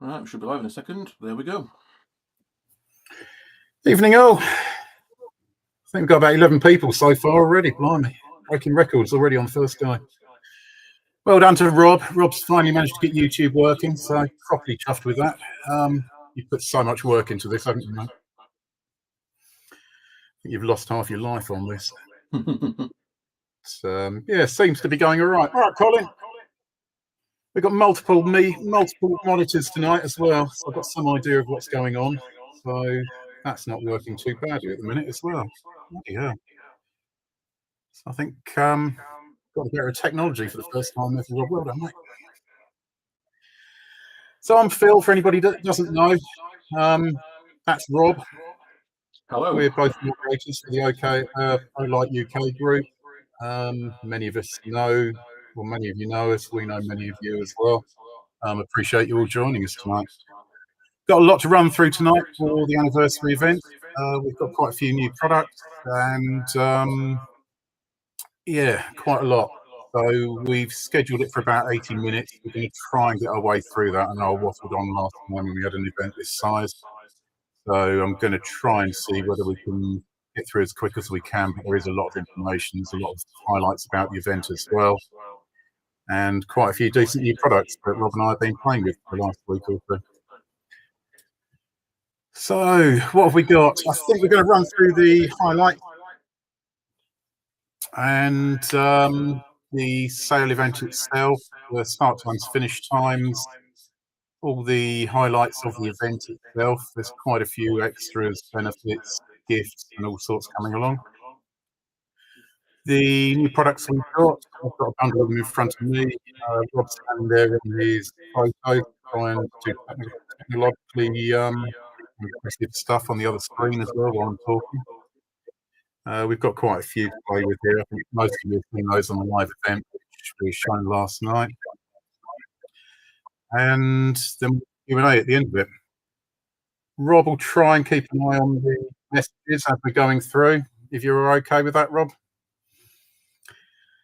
Right, we should be live in a second. There we go. Evening all. I think we've got about 11 people so far already. Blimey, breaking records already on the first day. Well done to Rob. Rob's finally managed to get YouTube working, so properly chuffed with that. You've put so much work into this, haven't you, mate? I think you've lost half your life on this. Yeah, seems to be going all right. All right, Colin. We've got multiple monitors tonight as well, so I've got some idea of what's going on. So that's not working too badly at the minute as well. Yeah. So I think got a bit of technology for the first time ever. Rob, well done, mate. So I'm Phil, for anybody that doesn't know. That's Rob. Hello. We're both moderators for the Olight UK group. Many of us know, well, many of you know us. We know many of you as well. Appreciate you all joining us tonight. Got a lot to run through tonight for the anniversary event. We've got quite a few new products and yeah, quite a lot. So we've scheduled it for about 80 minutes. We're going to try and get our way through that. And I waffled on last time when we had an event this size. So I'm going to try and see whether we can get through as quick as we can. But there is a lot of information. There's a lot of highlights about the event as well. And quite a few decent new products that Rob and I have been playing with for the last week or so. So what have we got? I think we're going to run through the highlight and the sale event itself, the start times, finish times, all the highlights of the event itself. There's quite a few extras, benefits, gifts, and all sorts coming along. The new products we've got, I've got a bundle of them in front of me. Rob's standing there in his photo, trying to technologically impressive stuff on the other screen as well while I'm talking. We've got quite a few to play with here. I think most of you have seen those on the live event, which we shown last night. And then Q&A at the end of it. Rob will try and keep an eye on the messages as we're going through, if you're okay with that, Rob.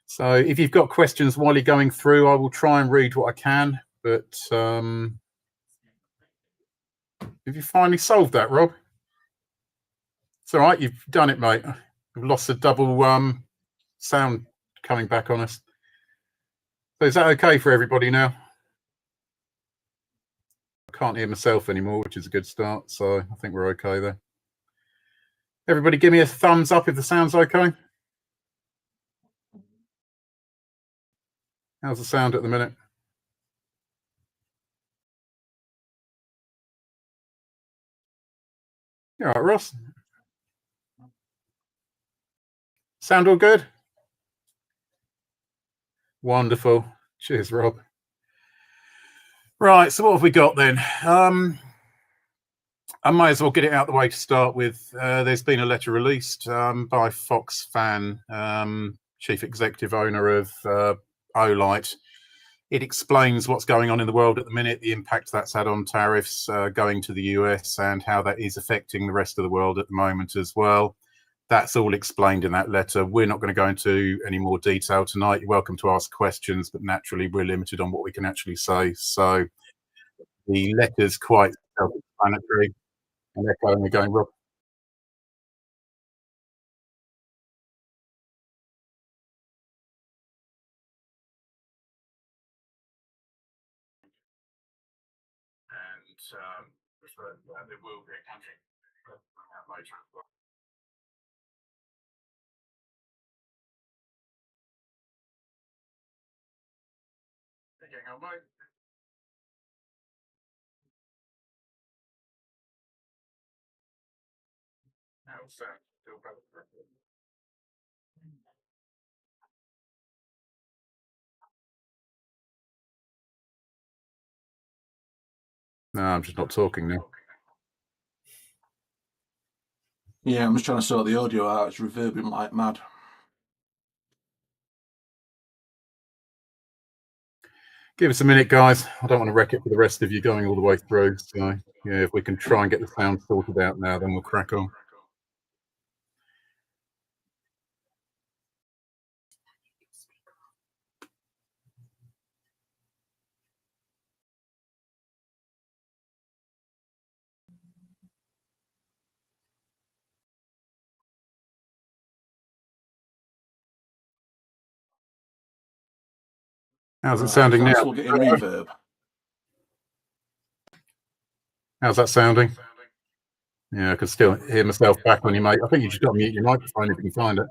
So if you've got questions while you're going through, I will try and read what I can. But have you finally solved that, Rob? It's all right, you've done it, mate. We've lost the double sound coming back on us. So is that okay for everybody now? I can't hear myself anymore, which is a good start. So I think we're okay there. Everybody give me a thumbs up if the sound's okay. How's the sound at the minute? You all right, Ross? Sound all good? Wonderful. Cheers, Rob. Right, so what have we got then? I might as well get it out of the way to start with. There's been a letter released by Fox Fan, chief executive owner of Olight. It explains what's going on in the world at the minute, the impact that's had on tariffs going to the US and how that is affecting the rest of the world at the moment as well. That's all explained in that letter. We're not going to go into any more detail tonight. You're welcome to ask questions, but naturally we're limited on what we can actually say. So the letter's quite self-explanatory. And echoing again, Rob. And there will be a country later. Getting on, mate. How's that? Still better. No, I'm just not talking now. Yeah, I'm just trying to sort the audio out. It's reverbing like mad. Give us a minute, guys. I don't want to wreck it for the rest of you going all the way through. So, yeah, if we can try and get the sound sorted out now, then we'll crack on. How's it sounding now? Still getting reverb. How's that sounding? Yeah, I can still hear myself back on you, mate. I think you just got to mute your microphone if you can find it.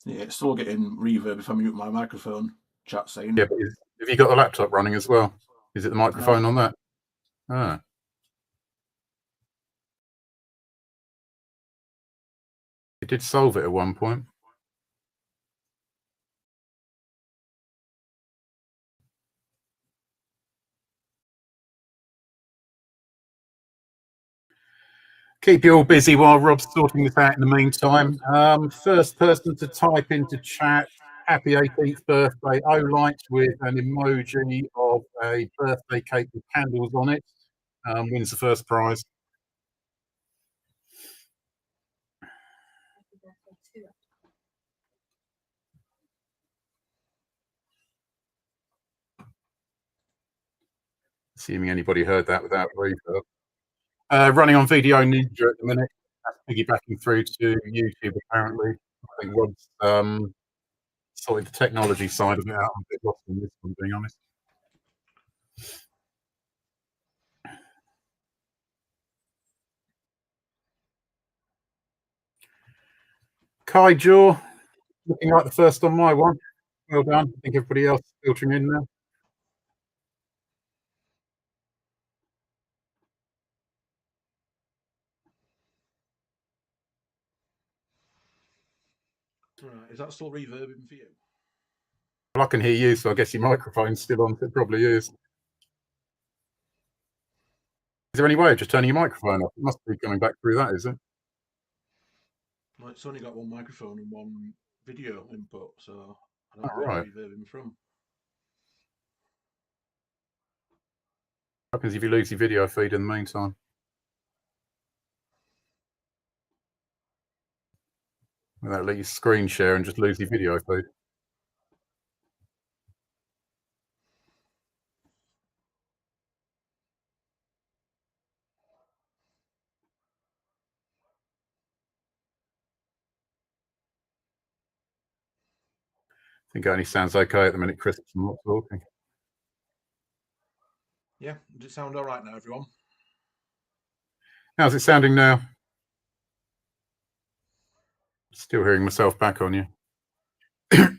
Yeah, it's still getting reverb if I mute my microphone. Chat saying. Yeah, but have you got the laptop running as well? Is it the microphone on that? Ah. It did solve it at one point. Keep you all busy while Rob's sorting this out in the meantime. First person to type into chat, happy 18th birthday, Olight, with an emoji of a birthday cake with candles on it, wins the first prize. Assuming anybody heard that without reverb. Running on Video Ninja at the minute. That's piggybacking through to YouTube, apparently. I think Rob's sorted the technology side of it out. I'm a bit lost on this one, being honest. Kai Jaw, looking like the first on my one. Well done. I think everybody else is filtering in now. Right, is that still reverbing for you? Well, I can hear you, so I guess your microphone's still on. It probably is. Is there any way of just turning your microphone off? It must be coming back through that, is it? Well, it's only got one microphone and one video input, so I don't know where it's reverbing from. What happens if you lose your video feed in the meantime? Without let you screen share and just lose your video feed. I think it only sounds okay at the minute, Chris. I'm not talking. Yeah, does it sound all right now, everyone? How's it sounding now? Still hearing myself back on you. Does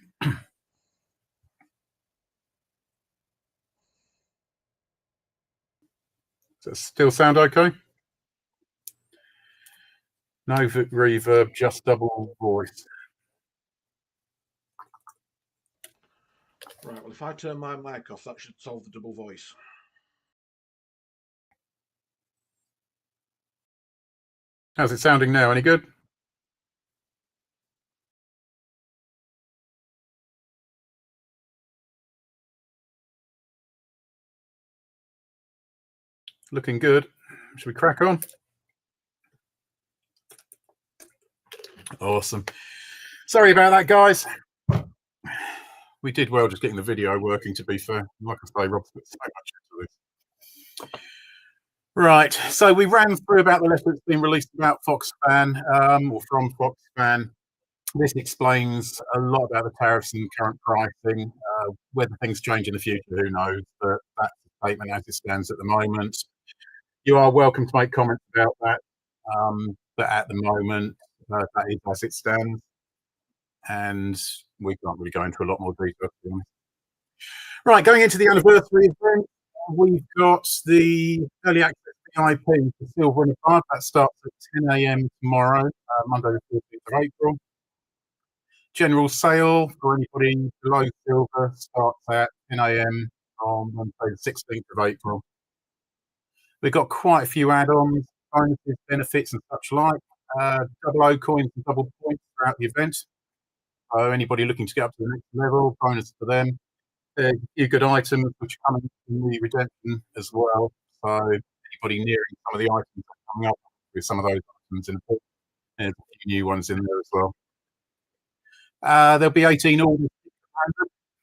it still sound okay? No reverb, just double voice. Right, well, if I turn my mic off, that should solve the double voice. How's it sounding now? Any good? Looking good. Should we crack on? Awesome. Sorry about that, guys. We did well just getting the video working, to be fair. Like I say, Rob's put so much into this. Right, so we ran through about the letter that's been released about Foxfan, or from Foxfan. This explains a lot about the tariffs and current pricing. Whether things change in the future, who knows? But that's the statement as it stands at the moment. You are welcome to make comments about that, but at the moment, that is as it stands. And we can't really go into a lot more detail. Right, going into the anniversary event, we've got the early access VIP for Silver and Above. That starts at 10 a.m. tomorrow, Monday the 14th of April. General sale for anybody below Silver starts at 10 a.m. on Wednesday the 16th of April. We've got quite a few add-ons, bonuses, benefits, and such like. Double O coins and double points throughout the event. So anybody looking to get up to the next level, bonus for them. A few good items which are coming in the redemption as well. So anybody nearing some of the items that are coming up with some of those items in a bit. There's a few new ones in there as well. There'll be 18 orders,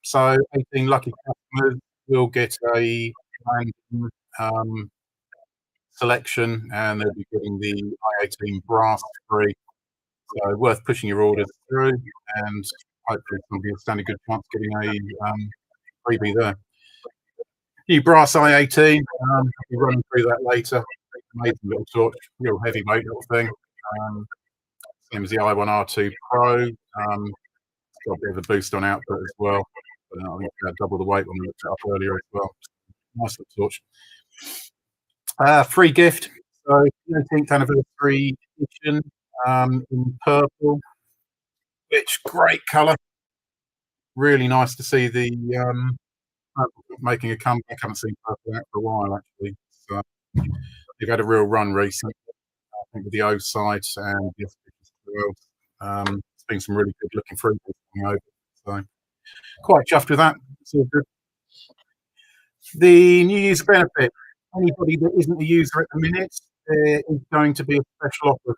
so 18 lucky customers will get a random selection, and they'll be getting the i18 brass free. So worth pushing your orders through. And hopefully somebody will stand a good chance getting a freebie there. New brass I-18. I'll be running through that later. Amazing little torch, real heavyweight little thing. Same as the i1R2 Pro. It's got a bit of a boost on output as well. But I think it's about double the weight when we looked it up earlier as well. Nice little torch. Free gift. So 19th anniversary edition in purple. Which great colour. Really nice to see the making a comeback. I haven't seen purple out for a while actually. So they've had a real run recently. I think with the O side and the S as well. It's been some really good looking fruit coming over. So quite chuffed with that. It's all good. The new user benefit. Anybody that isn't a user at the minute, there is going to be a special offer of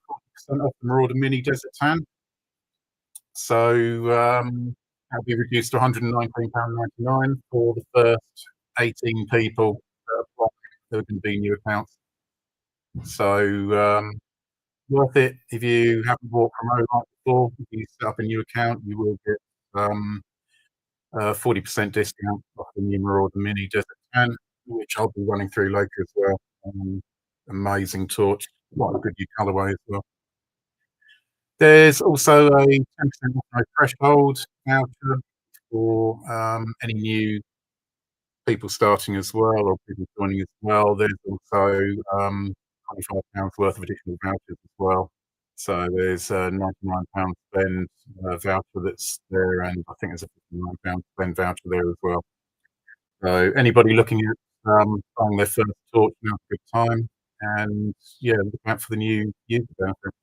40% off the Marauder Mini Desert Tan. So that'll be reduced to £119.99 for the first 18 people that are going to be new accounts. So worth it. If you haven't bought from Olight before, if you set up a new account, you will get 40% discount off the new Marauder Mini Desert Tan, which I'll be running through later as well. Amazing torch, quite a good new colourway as well. There's also a 10% off threshold voucher for any new people starting as well, or people joining as well. There's also £25 worth of additional vouchers as well. So there's a £99 spend voucher that's there, and I think there's a £59 spend voucher there as well. So anybody looking at buying their first torch, now's a good time. And yeah, look out for the new user benefit.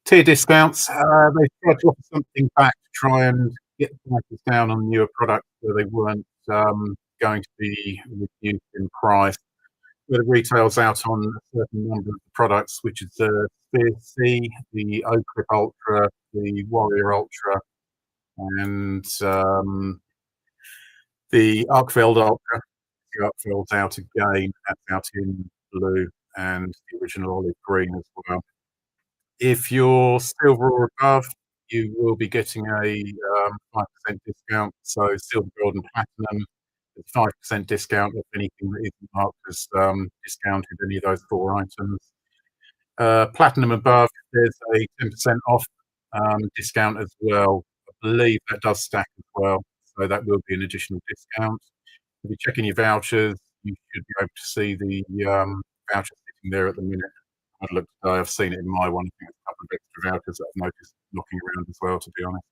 Tier discounts, they tried to offer something back to try and get the prices down on newer products where they weren't going to be reduced in price. Where the retail's out on a certain number of the products, which is the Spear C, the Oclip Ultra, the Warrior Ultra, and the Arkveld Ultra. The Arkveld's out again, that's out in blue, and the original olive green as well. If you're silver or above, you will be getting a 5% discount. So silver, gold, and platinum, 5% discount of anything that isn't marked as discounted, any of those 4 items. Platinum above, there's a 10% off discount as well. I believe that does stack as well, so that will be an additional discount. If you're checking your vouchers, you should be able to see the voucher sitting there at the minute. I've looked today, I've seen it in my one. I think there's a couple of extra vouchers that I've noticed knocking around as well, to be honest.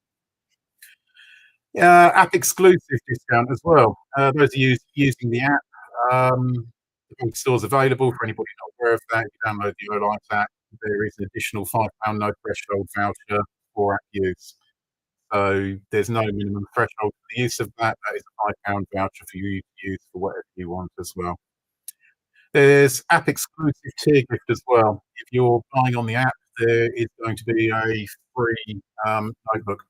App exclusive discount as well. Those of you using the app, the store's available for anybody not aware of that. You download the Olight app, there is an additional £5 no threshold voucher for app use. So there's no minimum threshold for the use of that. That is a £5 voucher for you to use for whatever you want as well. There's app exclusive tier gift as well. If you're buying on the app, there is going to be a free notebook.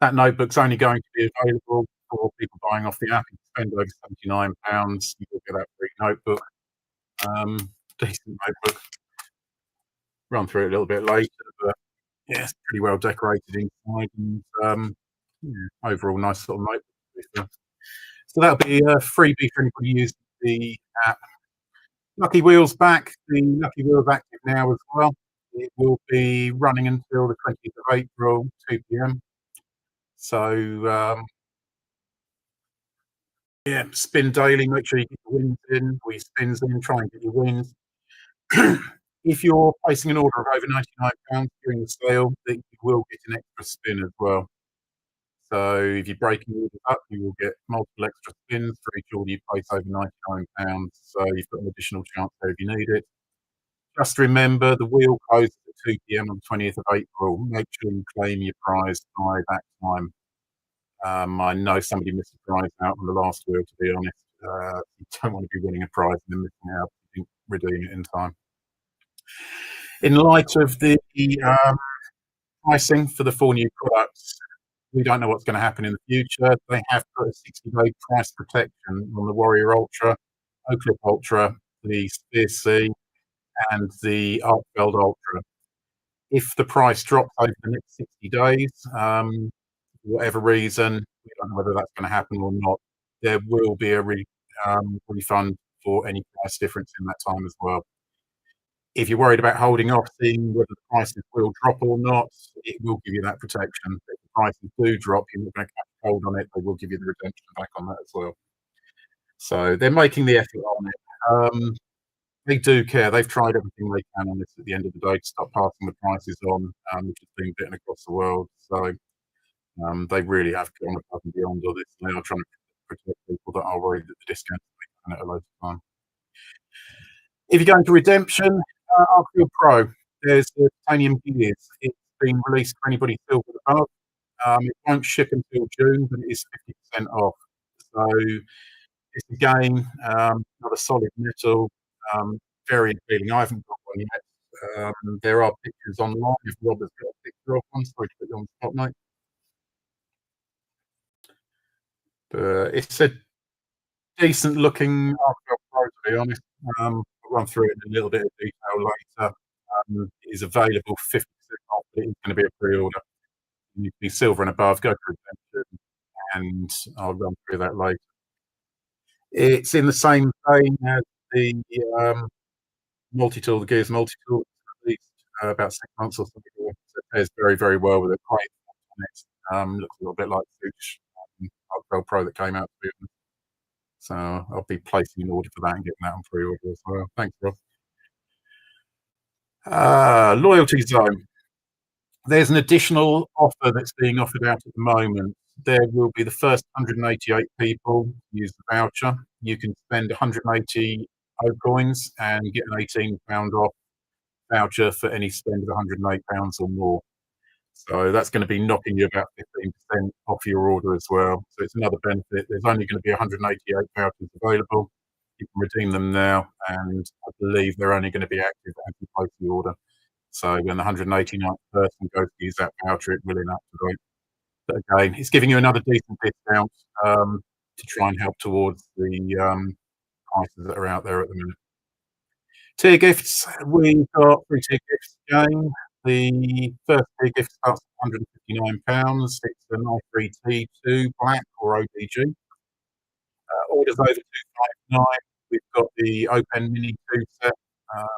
That notebook's only going to be available for people buying off the app. If you spend over £79, you will get that free notebook. Decent notebook. Run through it a little bit later, but yeah, it's pretty well decorated inside, and yeah, overall nice little notebook. So that'll be a freebie for anybody using the app. Lucky Wheels back. The Lucky Wheels active now as well. It will be running until the 20th of April, 2 p.m. So yeah, spin daily. Make sure you get your wins in, or your spins in. Try and get your wins. If you're placing an order of over £99 during the sale, then you will get an extra spin as well. So if you're breaking orders up, you will get multiple extra spins for each order you place over £99. So you've got an additional chance there if you need it. Just remember, the wheel closes at 2 p.m. on the 20th of April. Make sure you claim your prize by that time. I know somebody missed a prize out on the last wheel, to be honest. You don't want to be winning a prize and then missing out. You didn't redeem it in time. In light of the pricing for the 4 new products, we don't know what's going to happen in the future. They have put a 60-day price protection on the Warrior Ultra, Oclip Ultra, the Spear C, and the Arkveld Ultra. If the price drops over the next 60 days, for whatever reason, we don't know whether that's going to happen or not, there will be a refund for any price difference in that time as well. If you're worried about holding off, seeing whether the prices will drop or not, it will give you that protection. If the prices do drop, you're not going to catch hold on it. They will give you the redemption back on that as well. So they're making the effort on it. They do care. They've tried everything they can on this at the end of the day to stop passing the prices on, which has been bitten across the world. So they really have gone above and beyond all this. They are trying to protect people that are worried that the discounts will be at a later time. If you go into redemption, Oclip Pro, there's the titanium gears. It's been released for anybody still with above. It won't ship until June, but it is 50% off. So it's again not a solid metal, very appealing. I haven't got one yet. There are pictures online. If Rob has got a picture of one, sorry to put you on the spot, mate. But it's a decent looking Oclip Pro, to be honest. I'll run through it in a little bit of detail later. It is available 50% off, but it is going to be a pre-order. You need to be silver and above, go to redemption, and I'll run through that later. It's in the same vein as the multi-tool, the Gears multi-tool, released about 6 months or something ago. So it pairs very, very well with it. Great on it. Looks a little bit like the Oclip Pro that came out. So I'll be placing an order for that and getting that on pre-order as well. Thanks, Rob. Loyalty Zone. There's an additional offer that's being offered out at the moment. There will be the first 188 people use the voucher. You can spend 180 O coins and get an £18 off voucher for any spend of £108 or more. So that's going to be knocking you about 15% off your order as well. So it's another benefit. There's only going to be 188 vouchers available. You can redeem them now, and I believe they're only going to be active as you place the order. So when the 189th person goes to use that voucher, it will inactivate. But again, it's giving you another decent discount to try and help towards the prices that are out there at the minute. Tier gifts, we've got 3 tier gifts again. The first tier gift starts at £159. It's an i3 T2 Black or ODG. Orders over 259. We've got the Open Mini 2 set.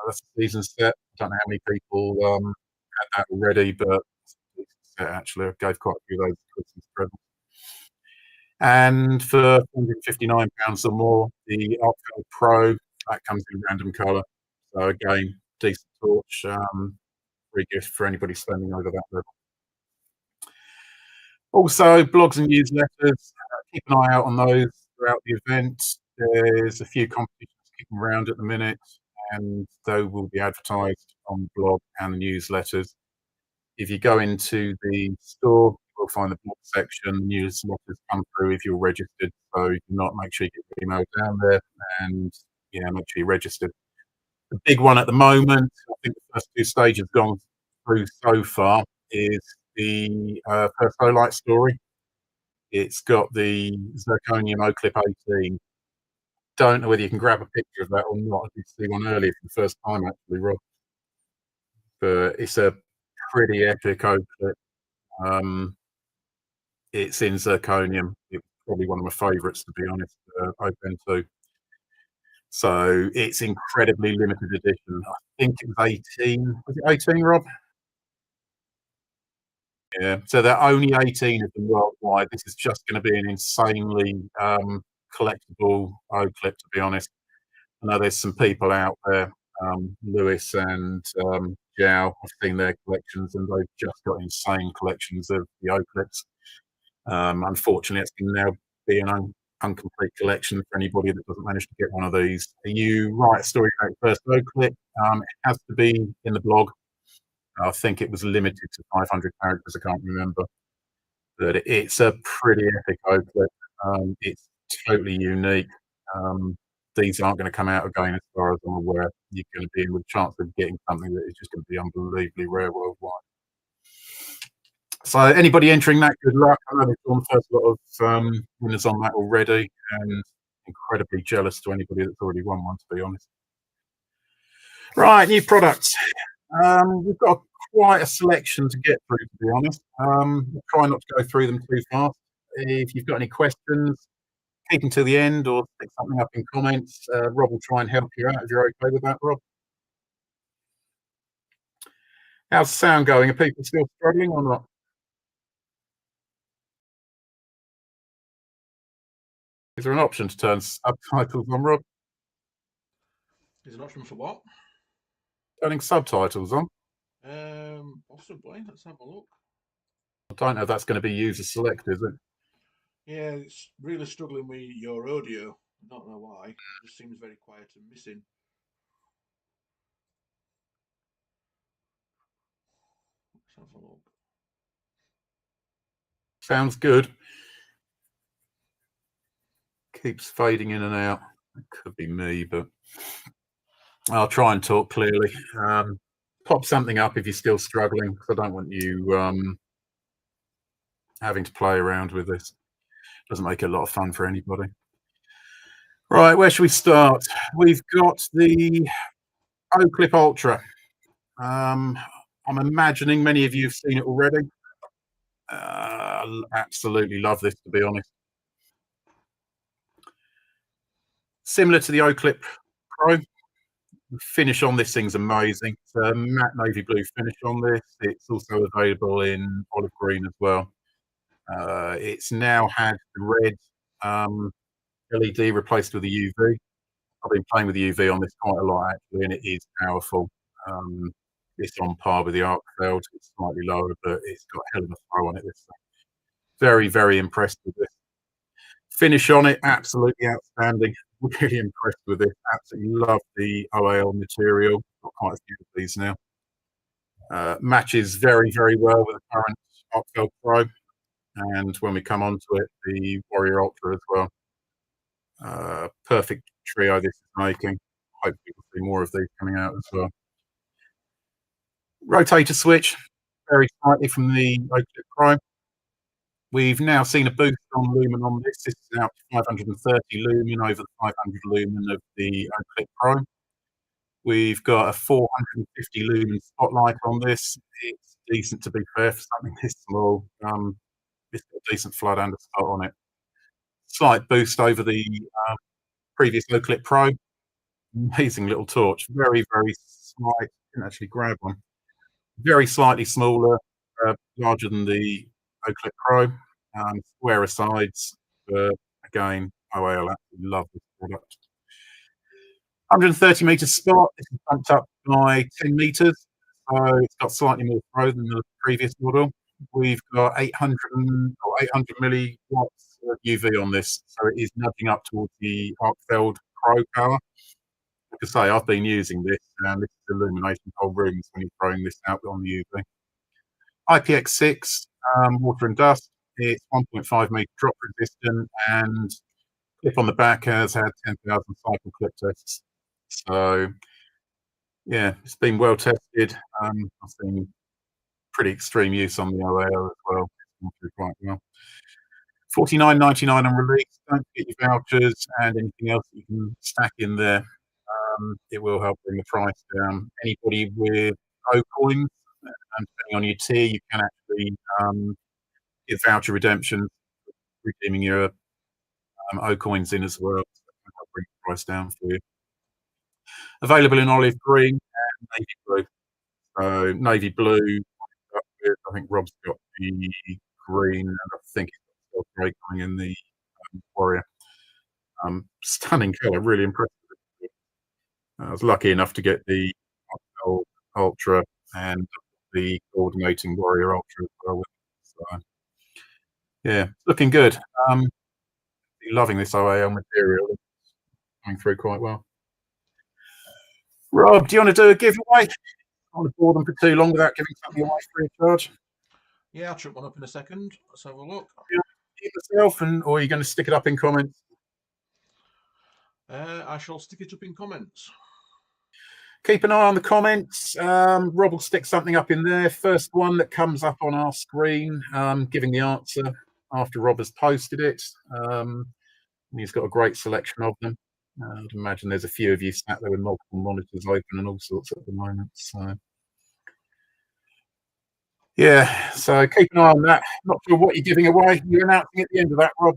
That's a season set. I don't know how many people had that already, but it's a decent set actually. I gave quite a few of those Christmas presents. And for £159 or more, the Oclip Pro, that comes in random colour. So again, decent torch, free gift for anybody spending over that level. Also, blogs and newsletters. Keep an eye out on those throughout the event. There's a few competitions kicking around at the minute, and they will be advertised on the blog and the newsletters. If you go into the store, you'll find the blog section. Newsletters come through if you're registered, so you can not make sure you get your email down there, and yeah, make sure you're registered. The big one at the moment, I think the first 2 stages gone through so far, is the first Olight story. It's got the zirconium Oclip 18. Don't know whether you can grab a picture of that or not. I did see one earlier for the first time, actually, Rob. But it's a pretty epic Oclip. It's in zirconium. It's probably one of my favourites, to be honest, Open 2. So it's incredibly limited edition. I think it was 18. Was it 18, Rob? Yeah. So there are only 18 of them worldwide. This is just going to be an insanely collectible Oclip, to be honest. I know there's some people out there, Lewis and Zhao, I've seen their collections, and they've just got insane collections of the Oclips. Unfortunately, it's going to now be an incomplete collection for anybody that doesn't manage to get one of these. You write a story about the first Oclip, it has to be in the blog. I think it was limited to 500 characters, I can't remember. But it's a pretty epic Oclip. It's totally unique. These aren't going to come out again, as far as I'm aware. You're going to be in with a chance of getting something that is just going to be unbelievably rare worldwide. So anybody entering that, good luck. I know they've drawn the first lot of winners on that already, and incredibly jealous to anybody that's already won one, to be honest. Right, new products. We've got quite a selection to get through, to be honest. We'll try not to go through them too fast. If you've got any questions, keep them to the end or stick something up in comments. Rob will try and help you out if you're okay with that, Rob. How's the sound going? Are people still struggling or not? Is there an option to turn subtitles on, Rob? Is an option for what? Turning subtitles on? Possibly. Let's have a look. I don't know if that's going to be user select, is it? Yeah, it's really struggling with your audio. I don't know why. It just seems very quiet and missing. Let's have a look. Sounds good. Keeps fading in and out. It could be me, but I'll try and talk clearly. Pop something up if you're still struggling, because I don't want you having to play around with this. Doesn't make it a lot of fun for anybody. Right, where should we start? We've got the Oclip Ultra. I'm imagining many of you have seen it already. Absolutely love this, to be honest. Similar to the Oclip Pro, the finish on this thing's amazing. It's a matte navy blue finish on this. It's also available in olive green as well. It's now had the red LED replaced with the UV. I've been playing with the UV on this quite a lot actually, and it is powerful. It's on par with the Arcfeld. It's slightly lower, but it's got a hell of a throw on it. This thing. Very, very impressed with this. Finish on it, absolutely outstanding. Really impressed with it. Absolutely love the OAL material. Got quite a few of these now. Matches very, very well with the current Oclip Pro. And when we come onto it, the Warrior Ultra as well. Perfect trio this is making. Hopefully we'll see more of these coming out as well. Rotator switch, very slightly from the Oclip Pro. We've now seen a boost on lumen on this. This is out to 530 lumen over the 500 lumen of the Oclip Pro. We've got a 450 lumen spotlight on this. It's decent, to be fair, for something this small. It's got a decent flood and a spot on it. Slight boost over the previous Oclip Pro. Amazing little torch. Very, very slight. Didn't actually grab one. Very slightly smaller, larger than the Oclip Pro. Squarer sides. Again, OAL absolutely love this product. 130 meter spot. This is bumped up by 10 meters. So it's got slightly more throw than the previous model. We've got 800 milliwatts of UV on this, so it is nudging up towards the Arcfeld Pro power. Like I say, I've been using this, and this is illuminating whole rooms when you're throwing this out on the UV. IPX6, water and dust. It's 1.5 meter drop resistant, and clip on the back has had 10,000 cycle clip tests. So, yeah, it's been well tested. I've seen pretty extreme use on the OAL as well. Quite well. $49.99 on release. Don't forget your vouchers and anything else that you can stack in there. It will help bring the price down. Anybody with O coins, and depending on your tier, you can actually get voucher redemption, redeeming your O coins in as well. So that will bring the price down for you. Available in olive green and navy blue. So navy blue, I think Rob's got the green, and I think he's got grey coming in the Warrior. Stunning colour, really impressive. I was lucky enough to get the Ultra and the coordinating Warrior Ultra as well. So, yeah, looking good. Loving this OAL material. Coming through quite well. Rob, do you want to do a giveaway? I don't want to bore them for too long without giving something away free of charge. Yeah, I'll chuck one up in a second. Let's have a look. Yourself, or are you going to stick it up in comments? I shall stick it up in comments. Keep an eye on the comments. Rob will stick something up in there. First one that comes up on our screen, giving the answer after Rob has posted it. He's got a great selection of them. I'd imagine there's a few of you sat there with multiple monitors open and all sorts at the moment. So, Yeah, so keep an eye on that. Not sure what you're giving away. You're announcing at the end of that, Rob.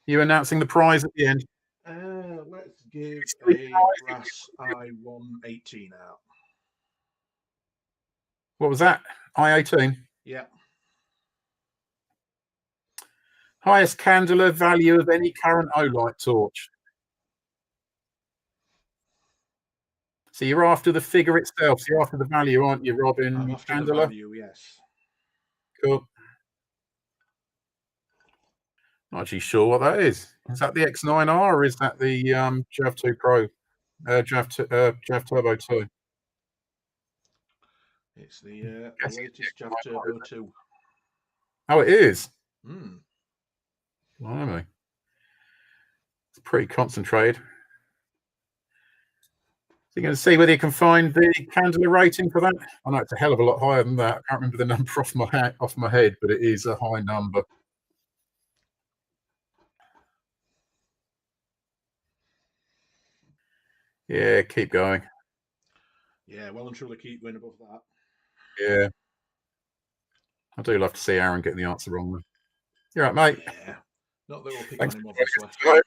You're announcing the prize at the end. Let's give Mystery a prize. brass I-118 out. What was that? I-18. Yeah. Highest candela value of any current Olight torch. So you're after the figure itself. So you're after the value, aren't you, Robin? I'm after the Candela. value, yes. Cool. Not actually sure what that is. Is that the X9R or is that the Jav 2 Pro? Jav Turbo 2. It's the latest Jav Turbo 2. Oh, it is? Hmm. Blimey. It's pretty concentrated. So you're going to see whether you can find the candela rating for that. I know it's a hell of a lot higher than that. I can't remember the number off my head, but it is a high number. Yeah, keep going. Yeah, well and truly keep going above that. Yeah. I do love to see Aaron getting the answer wrong. You're right, mate. Yeah. Not that we'll pick Thanks on him, obviously.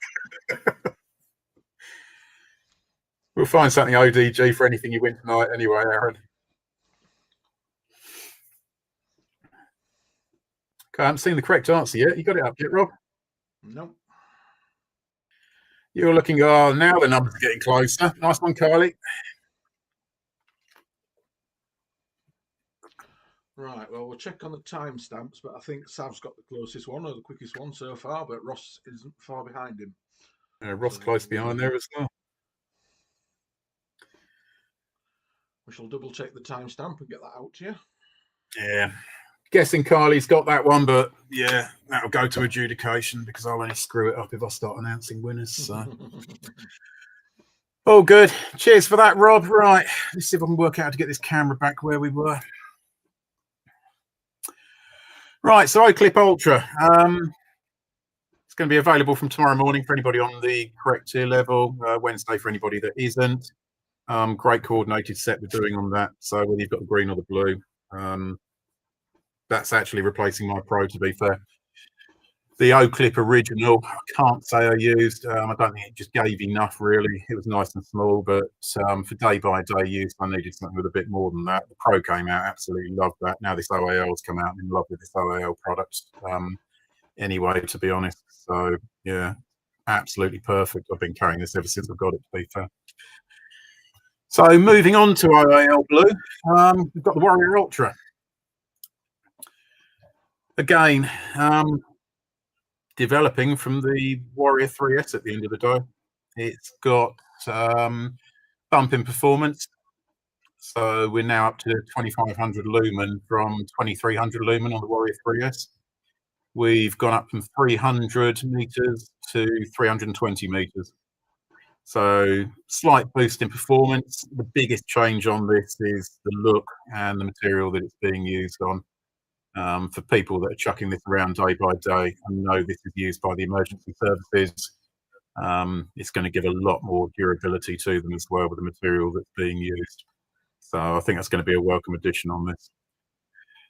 We'll find something ODG for anything you win tonight anyway, Aaron. Okay, I haven't seen the correct answer yet. You got it up yet, Rob? Nope. You're looking, oh, now the numbers are getting closer. Nice one, Carly. Right, well, we'll check on the timestamps, but I think Sav's got the closest one or the quickest one so far, but Ross isn't far behind him. Ross so, close behind there as well. We shall double check the timestamp and get that out to you. Yeah. Guessing Carly's got that one, but yeah, that'll go to adjudication because I'll only screw it up if I start announcing winners. So. Oh, good. Cheers for that, Rob. Right, let's see if I can work out how to get this camera back where we were. Right, so Oclip Ultra. It's going to be available from tomorrow morning for anybody on the correct tier level, Wednesday for anybody that isn't. Great coordinated set we're doing on that. So whether you've got the green or the blue, that's actually replacing my Pro, to be fair. The Oclip original, I can't say I used. I don't think it just gave enough, really. It was nice and small, but for day-by-day use, I needed something with a bit more than that. The Pro came out, absolutely loved that. Now this OAL's come out, I'm in love with this OAL product anyway, to be honest. So, yeah, absolutely perfect. I've been carrying this ever since I got it, to be fair. So moving on to OAL Blue, we've got the Warrior Ultra. Again, developing from the Warrior 3S at the end of the day. It's got bump in performance. So we're now up to 2500 lumen from 2300 lumen on the Warrior 3S. We've gone up from 300 meters to 320 meters. So slight boost in performance. The biggest change on this is the look and the material that it's being used on. For people that are chucking this around day by day and know this is used by the emergency services, it's going to give a lot more durability to them as well with the material that's being used. So I think that's going to be a welcome addition on this.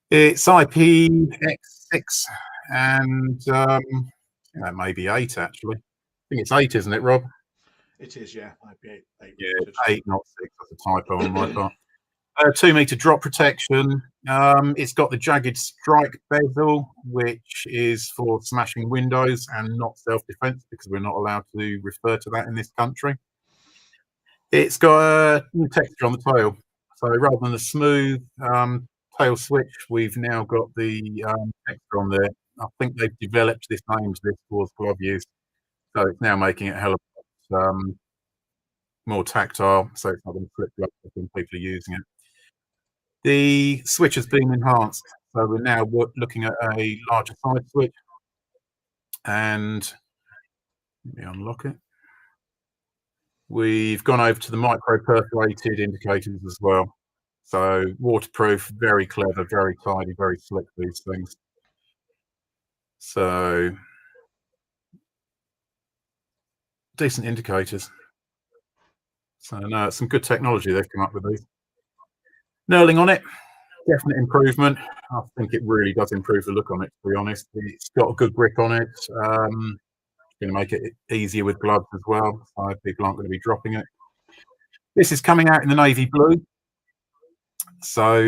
It's IPX6 and maybe 8 actually. I think it's 8, isn't it, Rob? It is, yeah. IP8. Yeah, 8, not 6. That's a typo on my part. 2 meter drop protection. It's got the jagged strike bezel, which is for smashing windows and not self-defense because we're not allowed to refer to that in this country. It's got a new texture on the tail. So rather than the smooth tail switch, we've now got the texture on there. I think they've developed this, named this towards glove use. So it's now making it a hell of a lot more tactile. So it's not going to flip when people are using it. The switch has been enhanced, so we're now looking at a larger side switch, and let me unlock it. We've gone over to the micro perforated indicators as well. So waterproof, very clever, very tidy, very slick, these things. So decent indicators. So no, some good technology they've come up with these. Knurling on it. definite improvement. I think it really does improve the look on it, to be honest. It's got a good grip on it. Going to make it easier with gloves as well, so people aren't going to be dropping it. This is coming out in the navy blue, so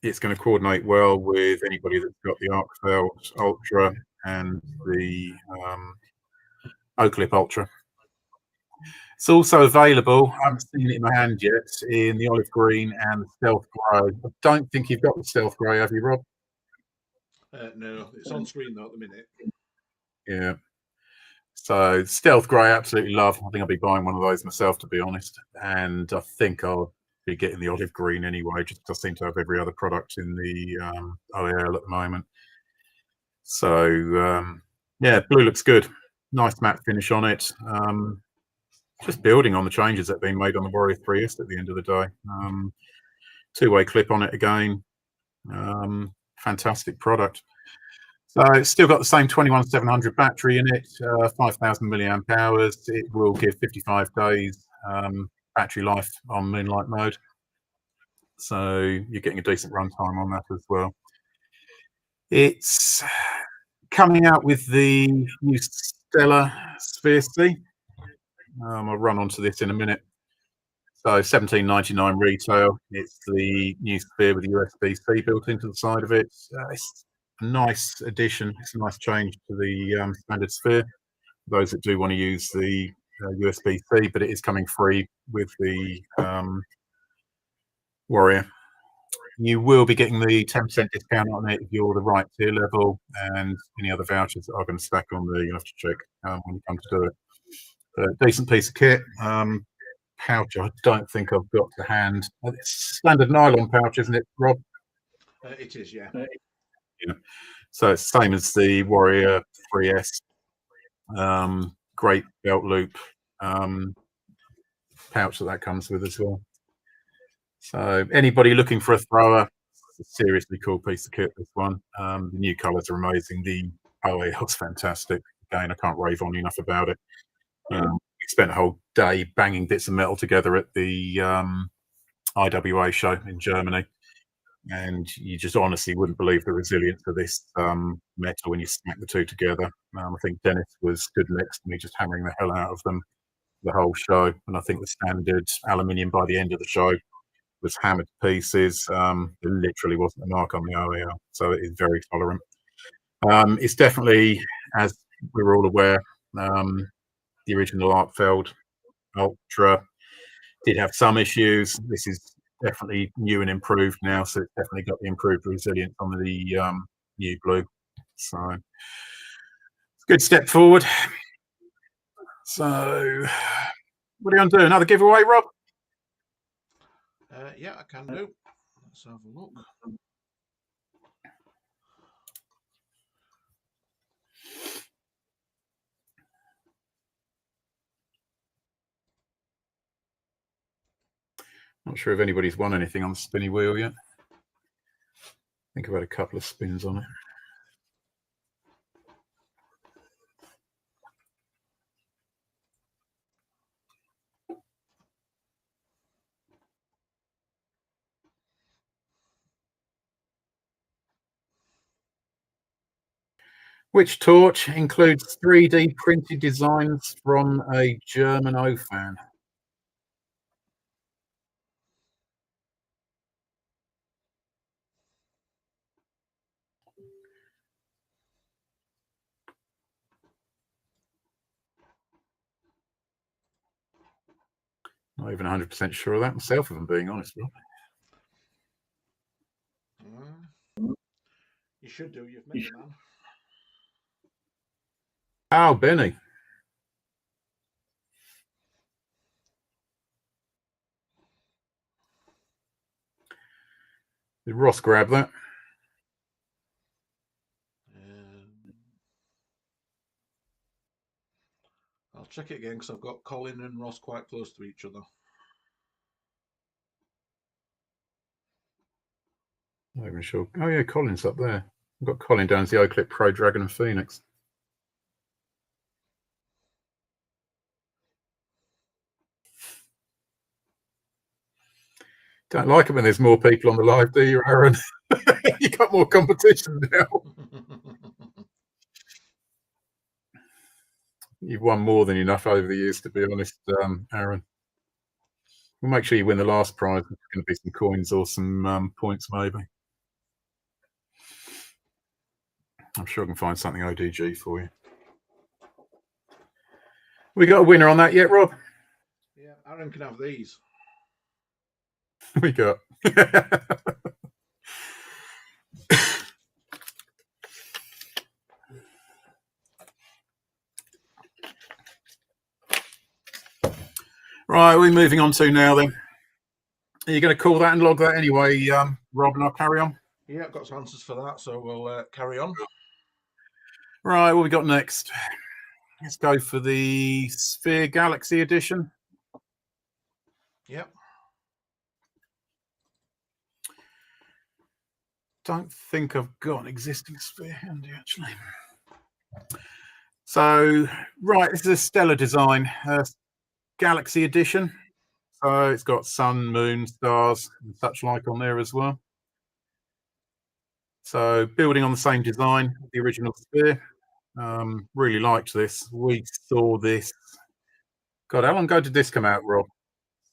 it's going to coordinate well with anybody that's got the Arcfelt Ultra and the Oclip Ultra. It's also available, I haven't seen it in my hand yet, in the olive green and the stealth grey. I don't think you've got the stealth grey, have you, Rob? No, it's on screen though at the minute. Yeah. So stealth grey, absolutely love. I think I'll be buying one of those myself, to be honest. And I think I'll be getting the olive green anyway, just because I seem to have every other product in the OEL at the moment. So yeah, blue looks good. Nice matte finish on it. Just building on the changes that have been made on the Warrior 3S at the end of the day. Two-way clip on it again. Fantastic product. So it's still got the same 21700 battery in it, 5000 milliamp hours. It will give 55 days battery life on moonlight mode. So you're getting a decent runtime on that as well. It's coming out with the new Stellar Sphere C. I'll run onto this in a minute. So $17.99 retail. It's the new Sphere with the USB-C built into the side of it. It's a nice addition. It's a nice change to the standard Sphere. Those that do want to use the USB-C, but it is coming free with the Warrior. You will be getting the 10% discount on it if you're the right tier level, and any other vouchers that are going to stack on there, you'll have to check when you come to do it. But decent piece of kit. Pouch, I don't think I've got to hand. It's standard nylon pouch, isn't it, Rob? It is, yeah. Yeah. So it's the same as the Warrior 3S. Great belt loop pouch that comes with as well. So anybody looking for a thrower, it's a seriously cool piece of kit, this one. The new colours are amazing. The OEL's fantastic. Again, I can't rave on enough about it. We spent a whole day banging bits of metal together at the IWA show in Germany, and you just honestly wouldn't believe the resilience of this metal when you smack the two together. I think Dennis was stood next to me just hammering the hell out of them the whole show, and I think the standard aluminium by the end of the show was hammered to pieces. There literally wasn't a mark on the OEL, so it is very tolerant. It's definitely, as we were all aware, the original Arcfelt Ultra did have some issues. This is definitely new and improved now, so it's definitely got the improved resilience on the new blue. So it's a good step forward. So what are you going to do? Another giveaway, Rob? Yeah, I can do. Let's have a look. Not sure if anybody's won anything on the spinny wheel yet. I think I've had a couple of spins on it. Which torch includes 3D printed designs from a German O fan? Not even 100% sure of that myself, if I'm being honest, Rob. You should do. You've met the man. Oh, Benny. Did Ross grab that? I'll check it again because I've got Colin and Ross quite close to each other. Not even sure. Oh yeah, Colin's up there. I've got Colin down as the Oclip Pro Dragon and Phoenix. Don't like it when there's more people on the live, do you, Aaron? You got more competition now. You've won more than enough over the years, to be honest, Aaron. We'll make sure you win the last prize. It's going to be some coins or some points, maybe. I'm sure I can find something ODG for you. We got a winner on that yet, Rob? Yeah, Aaron can have these. We got. Right, we're moving on to now then. Are you going to call that and log that anyway, Rob, and I'll carry on? Yeah, I've got some answers for that, so we'll carry on. Right, what we got next? Let's go for the Sphere Galaxy Edition. Yep. Don't think I've got an existing Sphere handy, actually. So, right, this is a stellar design, Galaxy Edition. So it's got sun, moon, stars, and such like on there as well. So building on the same design, the original Sphere. Really liked this. We saw this. God, how long ago did this come out, Rob?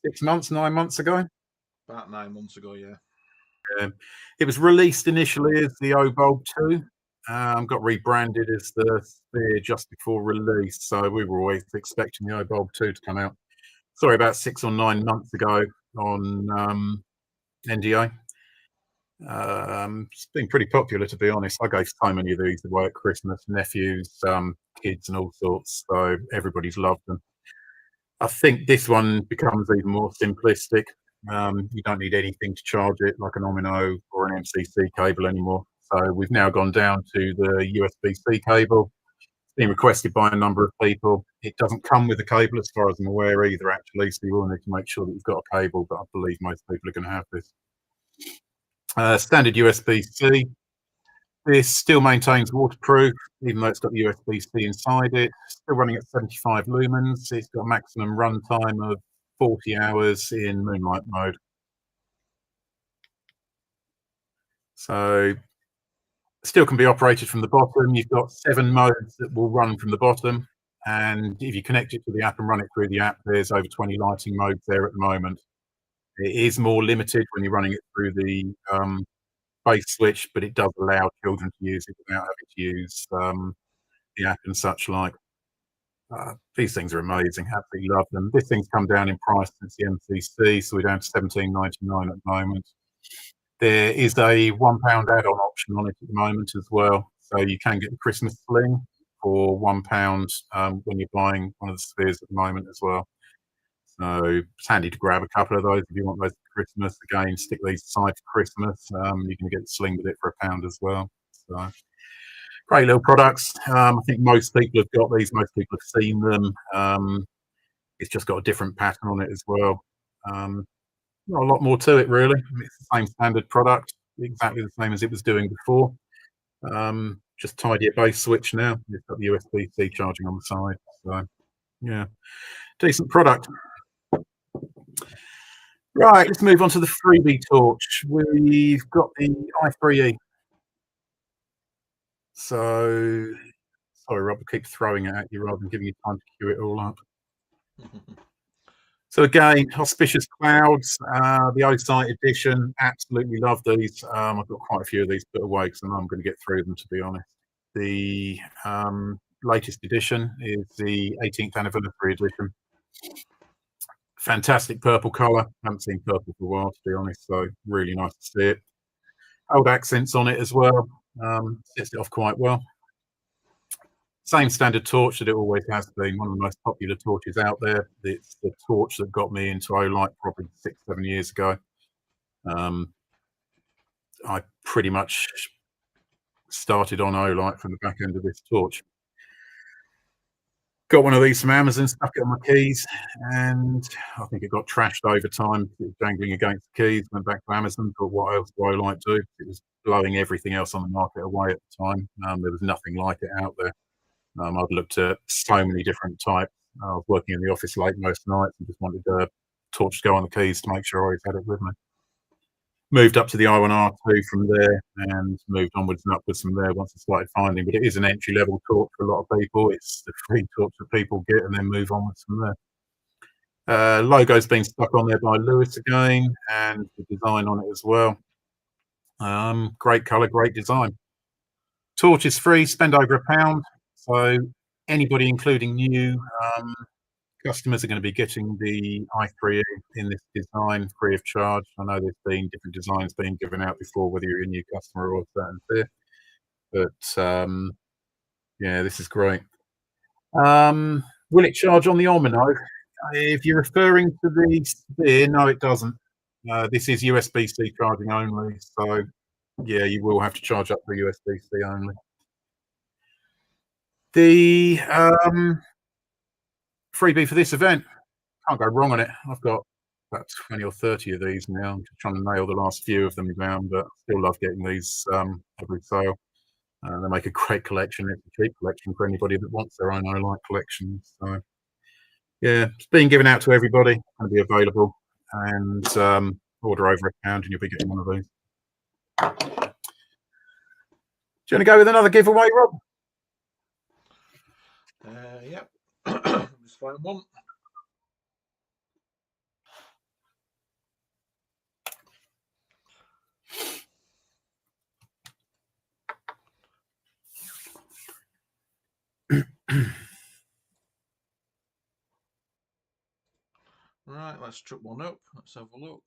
6 months, 9 months ago? About 9 months ago, yeah. It was released initially as the O-Bulb 2. Got rebranded as the Sphere just before release. So we were always expecting the O-Bulb 2 to come out. Sorry, about 6 or 9 months ago on NDA. It's been pretty popular, to be honest. I gave so many of these away at Christmas, nephews, kids, and all sorts. So everybody's loved them. I think this one becomes even more simplistic. You don't need anything to charge it like an Omino or an MCC cable anymore. So we've now gone down to the USB-C cable. It's been requested by a number of people. It doesn't come with a cable as far as I'm aware either, actually. So you will need to make sure that you've got a cable, but I believe most people are going to have this. Standard USB-C. This still maintains waterproof, even though it's got the USB-C inside it. Still running at 75 lumens. It's got a maximum runtime of 40 hours in moonlight mode. So still can be operated from the bottom. You've got 7 modes that will run from the bottom. And if you connect it to the app and run it through the app, there's over 20 lighting modes there at the moment. It is more limited when you're running it through the base switch, but it does allow children to use it without having to use the app and such like. These things are amazing. Absolutely love them. This thing's come down in price since the MCC, so we're down to £17.99 at the moment. There is a £1 add-on option on it at the moment as well, so you can get the Christmas sling for £1 when you're buying one of the Spheres at the moment as well. So it's handy to grab a couple of those if you want those for Christmas. Again, stick these aside for Christmas. You can get the sling with it for £1 as well. So great little products. I think most people have got these. Most people have seen them. It's just got a different pattern on it as well. Not a lot more to it, really. It's the same standard product, exactly the same as it was doing before. Just tidy a base switch now. It's got the USB-C charging on the side. So, yeah, decent product. Right, let's move on to the freebie torch. We've got the i3E. So, sorry, Rob, I keep throwing it at you rather than giving you time to queue it all up. So again, Auspicious Clouds, the O-Site edition, absolutely love these. I've got quite a few of these put away because I know I'm going to get through them, to be honest. The latest edition is the 18th anniversary edition. Fantastic purple colour. Haven't seen purple for a while, to be honest, so really nice to see it. Old accents on it as well. Sets it off quite well. Same standard torch that it always has been. One of the most popular torches out there. It's the torch that got me into Olight probably 6-7 years ago. I pretty much started on Olight from the back end of this torch. Got one of these from Amazon, stuck it on my keys, and I think it got trashed over time. It was dangling against the keys, went back to Amazon, thought, what else do Olight do? It was blowing everything else on the market away at the time. There was nothing like it out there. I'd looked at so many different types. I was working in the office late most nights and just wanted a torch to go on the keys to make sure I always had it with me. moved up to the i1R2 from there and moved onwards and upwards from there once I started finding. But it is an entry-level torch for a lot of people. It's the free torch that people get and then move onwards from there. Logo's been stuck on there by Lewis again, and the design on it as well. Great colour, great design. Torch is free, spend over £1. So anybody, including new customers, are going to be getting the i3 in this design free of charge. I know there's been different designs being given out before, whether you're a new customer or a certain tier, but yeah, this is great. Will it charge on the Omino? If you're referring to the Sphere, no, it doesn't. This is USB-C charging only, so yeah, you will have to charge up for USB-C only. The freebie for this event, can't go wrong on it. I've got about 20 or 30 of these now. I'm just trying to nail the last few of them down, but I still love getting these every sale. They make a great collection. It's a cheap collection for anybody that wants their own Olight collection. So yeah, it's being given out to everybody. It's going to be available, and order over £1 and you'll be getting one of these. Do you want to go with another giveaway, Rob? Yep. Just find one. Right, let's chuck one up. Let's have a look.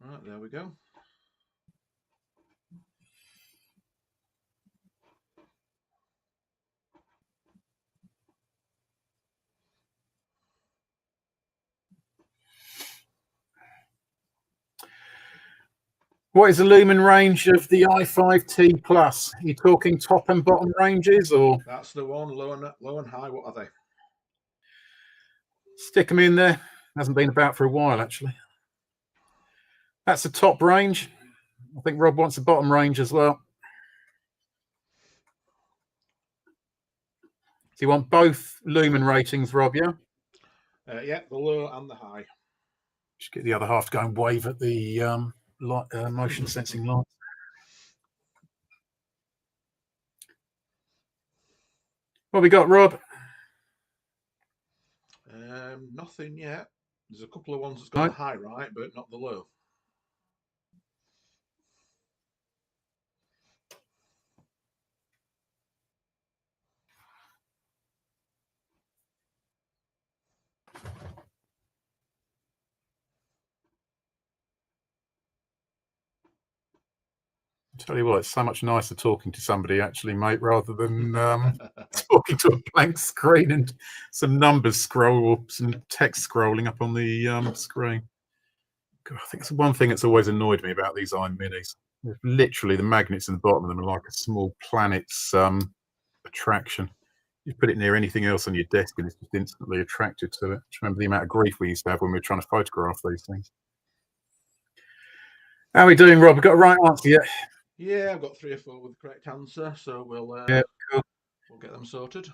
Right, there we go. What is the lumen range of the i5T Plus? Are you talking top and bottom ranges, or? That's the one, low and high. What are they? Stick them in there. Hasn't been about for a while, actually. That's the top range. I think Rob wants the bottom range as well. Do you want both lumen ratings, Rob, yeah? Yeah, the low and the high. Just get the other half to go and wave at the motion sensing light. What we got, Rob? Nothing yet. There's a couple of ones that's got the high right, but not the low. Tell you what, it's so much nicer talking to somebody actually, mate, rather than talking to a blank screen and some numbers scroll or some text scrolling up on the screen. God, I think it's one thing that's always annoyed me about these iMinis. Literally, the magnets in the bottom of them are like a small planet's attraction. You put it near anything else on your desk and it's just instantly attracted to it. Just remember the amount of grief we used to have when we were trying to photograph these things. How are we doing, Rob? We've got a right answer yet? Yeah, I've got 3 or 4 with the correct answer, so we'll cool. We'll get them sorted.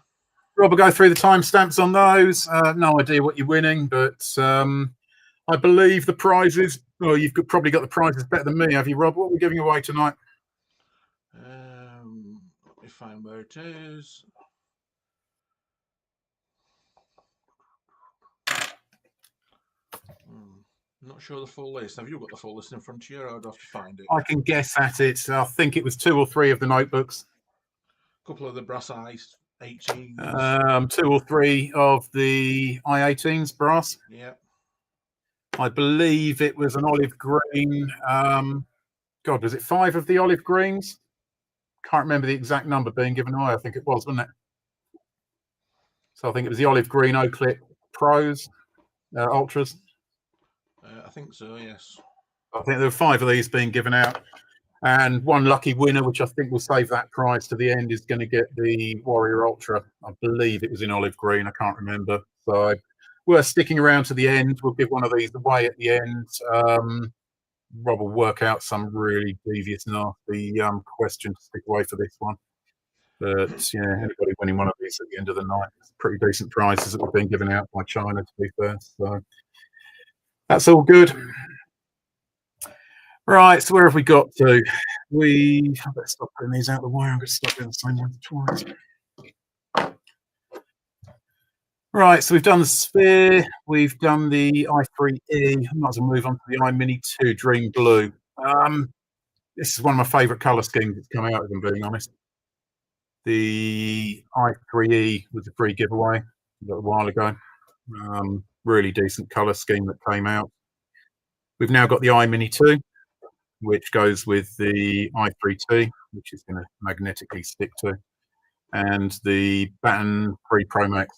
Rob will go through the timestamps on those. No idea what you're winning, but I believe the prizes. Well, you've probably got the prizes better than me, have you, Rob? What are we giving away tonight? Let me find where it is. Not sure the full list. Have you got the full list in front of you, or I'd have to find it? I can guess at it. I think it was 2 or 3 of the notebooks. A couple of the brass i18s. 2 or 3 of the i18s brass. Yeah. I believe it was an olive green. God, was it 5 of the olive greens? Can't remember the exact number being given away. I think it was, wasn't it? So I think it was the olive green Oclip Pros, Ultras. I think so, yes. I think there were 5 of these being given out, and one lucky winner, which I think will save that prize to the end, is going to get the Warrior Ultra. I believe it was in olive green. I can't remember. So worth sticking around to the end. We'll give one of these away at the end. Rob will work out some really devious, nasty question to stick away for this one. But yeah, anybody winning one of these at the end of the night, it's pretty decent prizes that have been given out by China, to be fair. So that's all good. Right, so where have we got to? I better stop putting these out the way. I'm going to stop doing the same one twice. Right, so we've done the Sphere, we've done the i3E. I might as well move on to the iMini 2 Dream Blue. This is one of my favourite colour schemes that's come out, if I'm being honest. The i3E was a free giveaway a little while ago. Really decent colour scheme that came out. We've now got the iMini 2, which goes with the i3T, which is going to magnetically stick to, and the Baton 3 Pro Max.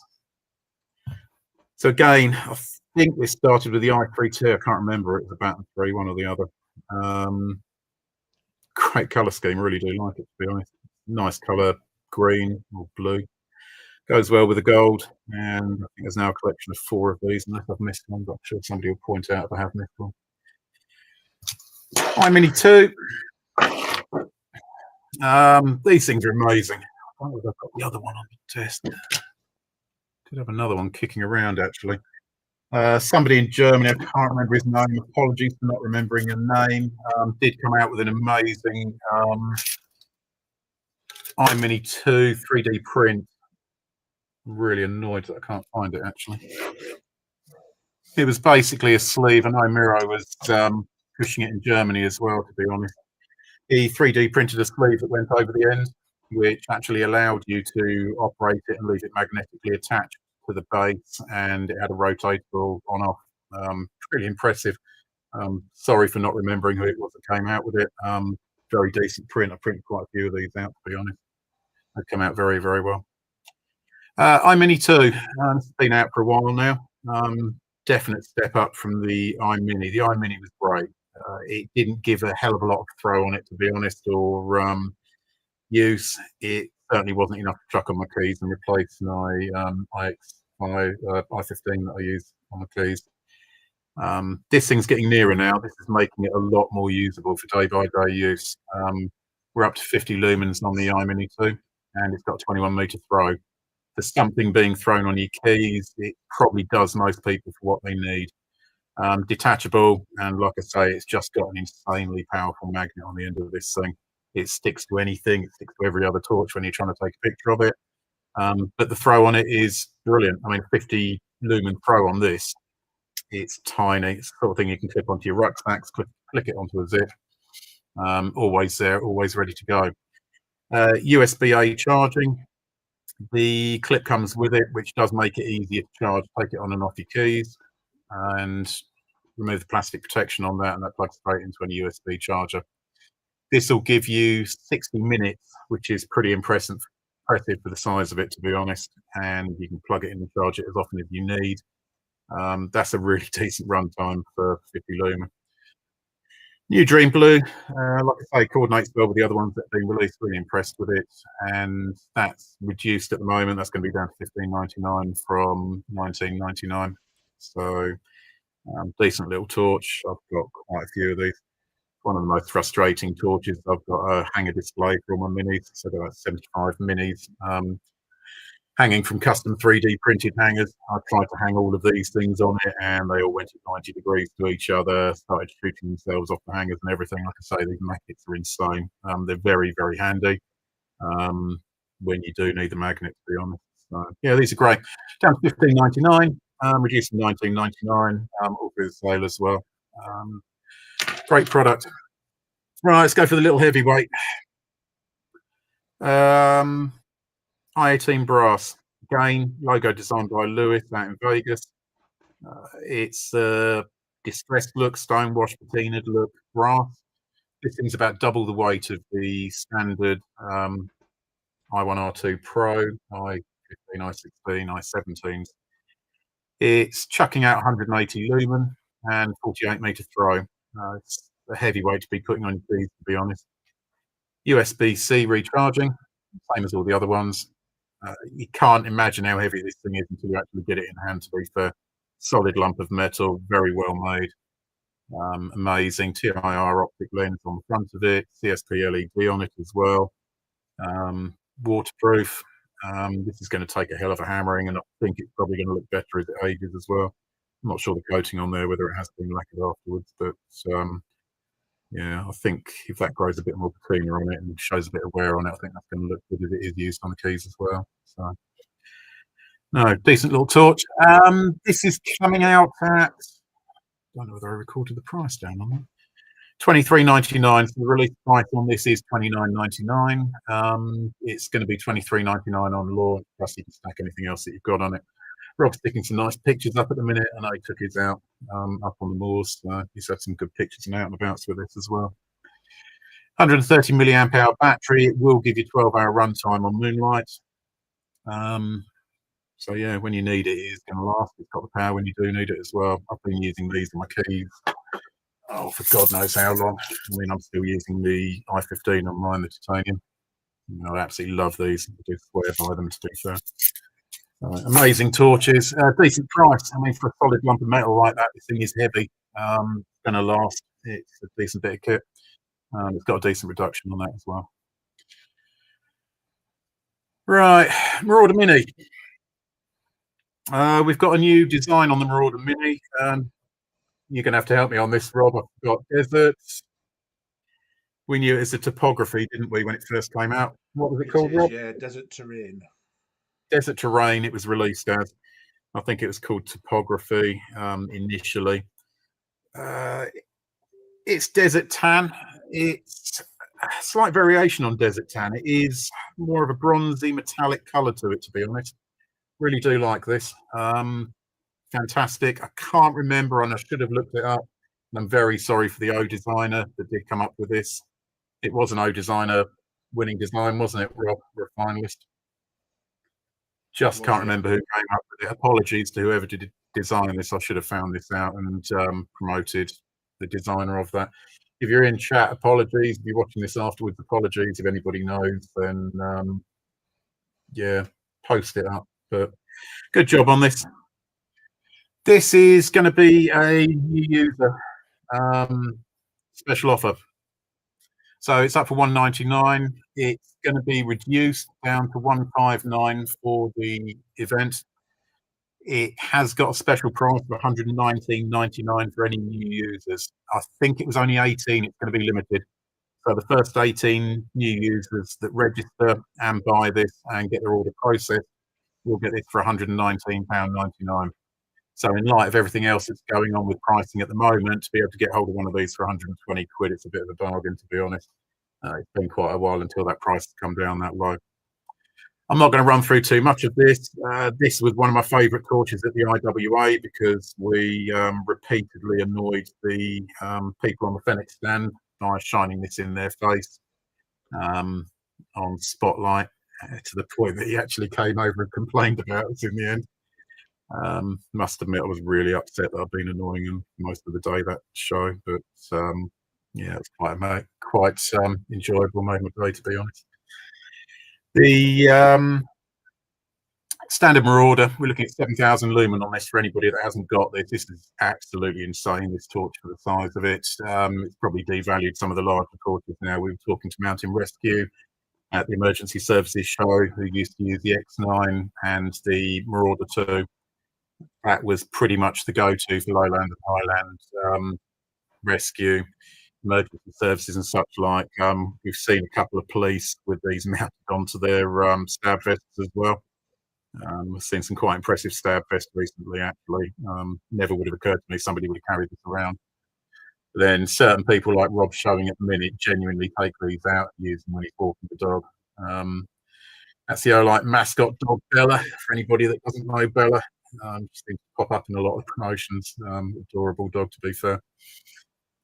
So again, I think this started with the i3T. I can't remember. It was a Baton 3, one or the other. Great colour scheme. Really do like it, to be honest. Nice colour, green or blue. Goes well with the gold. And I think there's now a collection of 4 of these. Unless I've missed one, but I'm sure somebody will point out if I have missed one. iMini 2. These things are amazing. I don't know if I've got the other one on the test. Could have another one kicking around, actually. Somebody in Germany, I can't remember his name, apologies for not remembering a name, did come out with an amazing iMini 2 3D print. I'm really annoyed that I can't find it, actually. It was basically a sleeve. I know Miro was pushing it in Germany as well, to be honest. He 3D printed a sleeve that went over the end, which actually allowed you to operate it and leave it magnetically attached to the base, and it had a rotatable on-off. Really impressive. Sorry for not remembering who it was that came out with it. Very decent print. I printed quite a few of these out, to be honest. They come out very, very well. iMini 2, it's been out for a while now. Definite step up from the iMini. The iMini was great. It didn't give a hell of a lot of throw on it, to be honest, or use. It certainly wasn't enough to chuck on my keys and replace my i15 that I use on my keys. This thing's getting nearer now. This is making it a lot more usable for day-by-day use. We're up to 50 lumens on the iMini 2, and it's got 21 meter throw. For something being thrown on your keys, it probably does most people for what they need. Detachable, and like I say, it's just got an insanely powerful magnet on the end of this thing. It sticks to anything. It sticks to every other torch when you're trying to take a picture of it. But the throw on it is brilliant. I mean, 50 lumen throw on this. It's tiny. It's the sort of thing you can clip onto your rucksacks, click it onto a zip. Always there, always ready to go. USB-A charging. The clip comes with it, which does make it easier to charge. Take it on and off your keys, and remove the plastic protection on that, and that plugs straight into a USB charger. This will give you 60 minutes, which is pretty impressive for the size of it, to be honest. And you can plug it in and charge it as often as you need. That's a really decent runtime for 50 lumen. New Dream Blue, like I say, coordinates well with the other ones that have been released. Really impressed with it, and that's reduced at the moment. That's going to be down to $15.99 from $19.99. So decent little torch. I've got quite a few of these. One of the most frustrating torches. I've got a hanger display for all my minis, so there are 75 minis hanging from custom 3D printed hangers. I tried to hang all of these things on it, and they all went at 90 degrees to each other, started shooting themselves off the hangers and everything. Like I say, these magnets are insane. They're very, very handy when you do need the magnet, to be honest. So, yeah, these are great. Down to $15.99, reduced from $19.99, all through the sale as well. Great product. Right, let's go for the little heavyweight. I-18 brass. Again, logo designed by Lewis out in Vegas. It's a distressed look, stonewash, patinaed look brass. This thing's about double the weight of the standard i1R2 Pro, i15, i16, i17s. It's chucking out 180 lumen and 48 meter throw. It's a heavy weight to be putting on your keys, to be honest. USB-C recharging, same as all the other ones. You can't imagine how heavy this thing is until you actually get it in hand, to be fair. Solid lump of metal, very well made. Amazing TIR optic lens on the front of it, CSP LED on it as well. waterproof. This is going to take a hell of a hammering, and I think it's probably going to look better as it ages as well. I'm not sure the coating on there, whether it has been lacquered afterwards, but yeah, I think if that grows a bit more patina on it and shows a bit of wear on it, I think that's going to look good if it is used on the keys as well. So, no, decent little torch. This is coming out at, I don't know whether I recorded the price down on that. $23.99. So the release price on this is $29.99. It's going to be $23.99 on launch, plus you can stack anything else that you've got on it. Rob's sticking some nice pictures up at the minute. I know he took his out up on the moors. He's had some good pictures and out and abouts with this as well. 130 milliamp hour battery. It will give you 12-hour runtime on moonlight. So yeah, when you need it, it is going to last. It's got the power when you do need it as well. I've been using these on my keys, oh, for God knows how long. I mean, I'm still using the i15 on mine, the titanium. I absolutely love these. I do swear by them, to be fair. Amazing torches, decent price. I mean, for a solid lump of metal like that, this thing is heavy. Going to last. It's a decent bit of kit. It's got a decent reduction on that as well. Right, Marauder Mini. We've got a new design on the Marauder Mini. You're going to have to help me on this, Rob. I've got deserts. We knew it as a topography, didn't we, when it first came out? What was it called, Rob? Yeah, desert terrain. Desert terrain, it was released as. I think it was called topography initially. It's desert tan. It's a slight variation on desert tan. It is more of a bronzy metallic color to it, to be honest. Really do like this. Fantastic. I can't remember, and I should have looked it up. And I'm very sorry for the O designer that did come up with this. It was an O designer winning design, wasn't it, Rob? For a finalist. Just can't remember who came up with it. Apologies to whoever did design this. I should have found this out and promoted the designer of that. If you're in chat, apologies. If you're watching this afterwards, apologies. If anybody knows, then yeah, post it up. But good job on this. This is going to be a new user special offer. So it's up for $199. It's going to be reduced down to $159 for the event. It has got a special price of $119.99 for any new users. I think it was only 18. It's going to be limited. So the first 18 new users that register and buy this and get their order processed will get this for £119.99. So in light of everything else that's going on with pricing at the moment, to be able to get hold of one of these for 120 quid, it's a bit of a bargain, to be honest. It's been quite a while until that price has come down that low. I'm not going to run through too much of this. This was one of my favourite torches at the IWA because we repeatedly annoyed the people on the Fenix stand by shining this in their face on spotlight to the point that he actually came over and complained about us in the end. Must admit, I was really upset that I've been annoying him most of the day that show, but yeah, it's quite enjoyable, made my day, to be honest. The standard Marauder, we're looking at 7,000 lumen on this. For anybody that hasn't got this, this is absolutely insane, this torch, for the size of it. It's probably devalued some of the larger torches now. We were talking to Mountain Rescue at the emergency services show, who used to use the X9 and the Marauder 2. That was pretty much the go-to for lowland and highland rescue, emergency services and such like. We've seen a couple of police with these mounted onto their stab vests as well. We've seen some quite impressive stab vests recently, actually. Never would have occurred to me somebody would have carried this around. But then certain people like Rob showing at the minute genuinely take these out and use them when he's walking the dog. That's the Olight mascot dog, Bella, for anybody that doesn't know Bella. Just seems to pop up in a lot of promotions. Adorable dog, to be fair.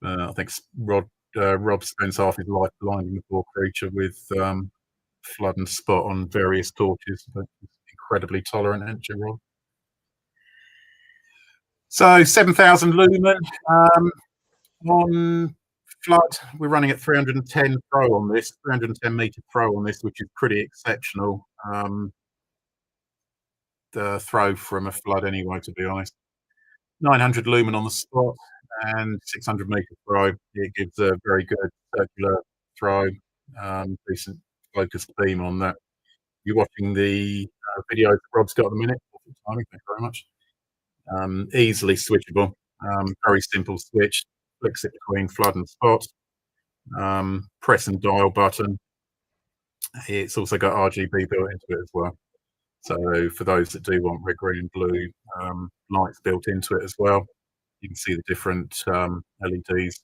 I think Rob spends half his life blinding the poor creature with flood and spot on various torches. But incredibly tolerant, ain't you, Rob? So 7,000 lumen on flood. We're running at 310 pro on this, 310 meter pro on this, which is pretty exceptional. The throw from a flood anyway, to be honest. 900 lumen on the spot and 600 meter throw. It gives a very good circular throw, decent focused beam on that. you're watching the video that Rob's got at the minute. Thank you very much. Easily switchable, very simple switch, flicks it between flood and spot, press and dial button. It's also got RGB built into it as well. So for those that do want red, green and blue lights built into it as well, you can see the different LEDs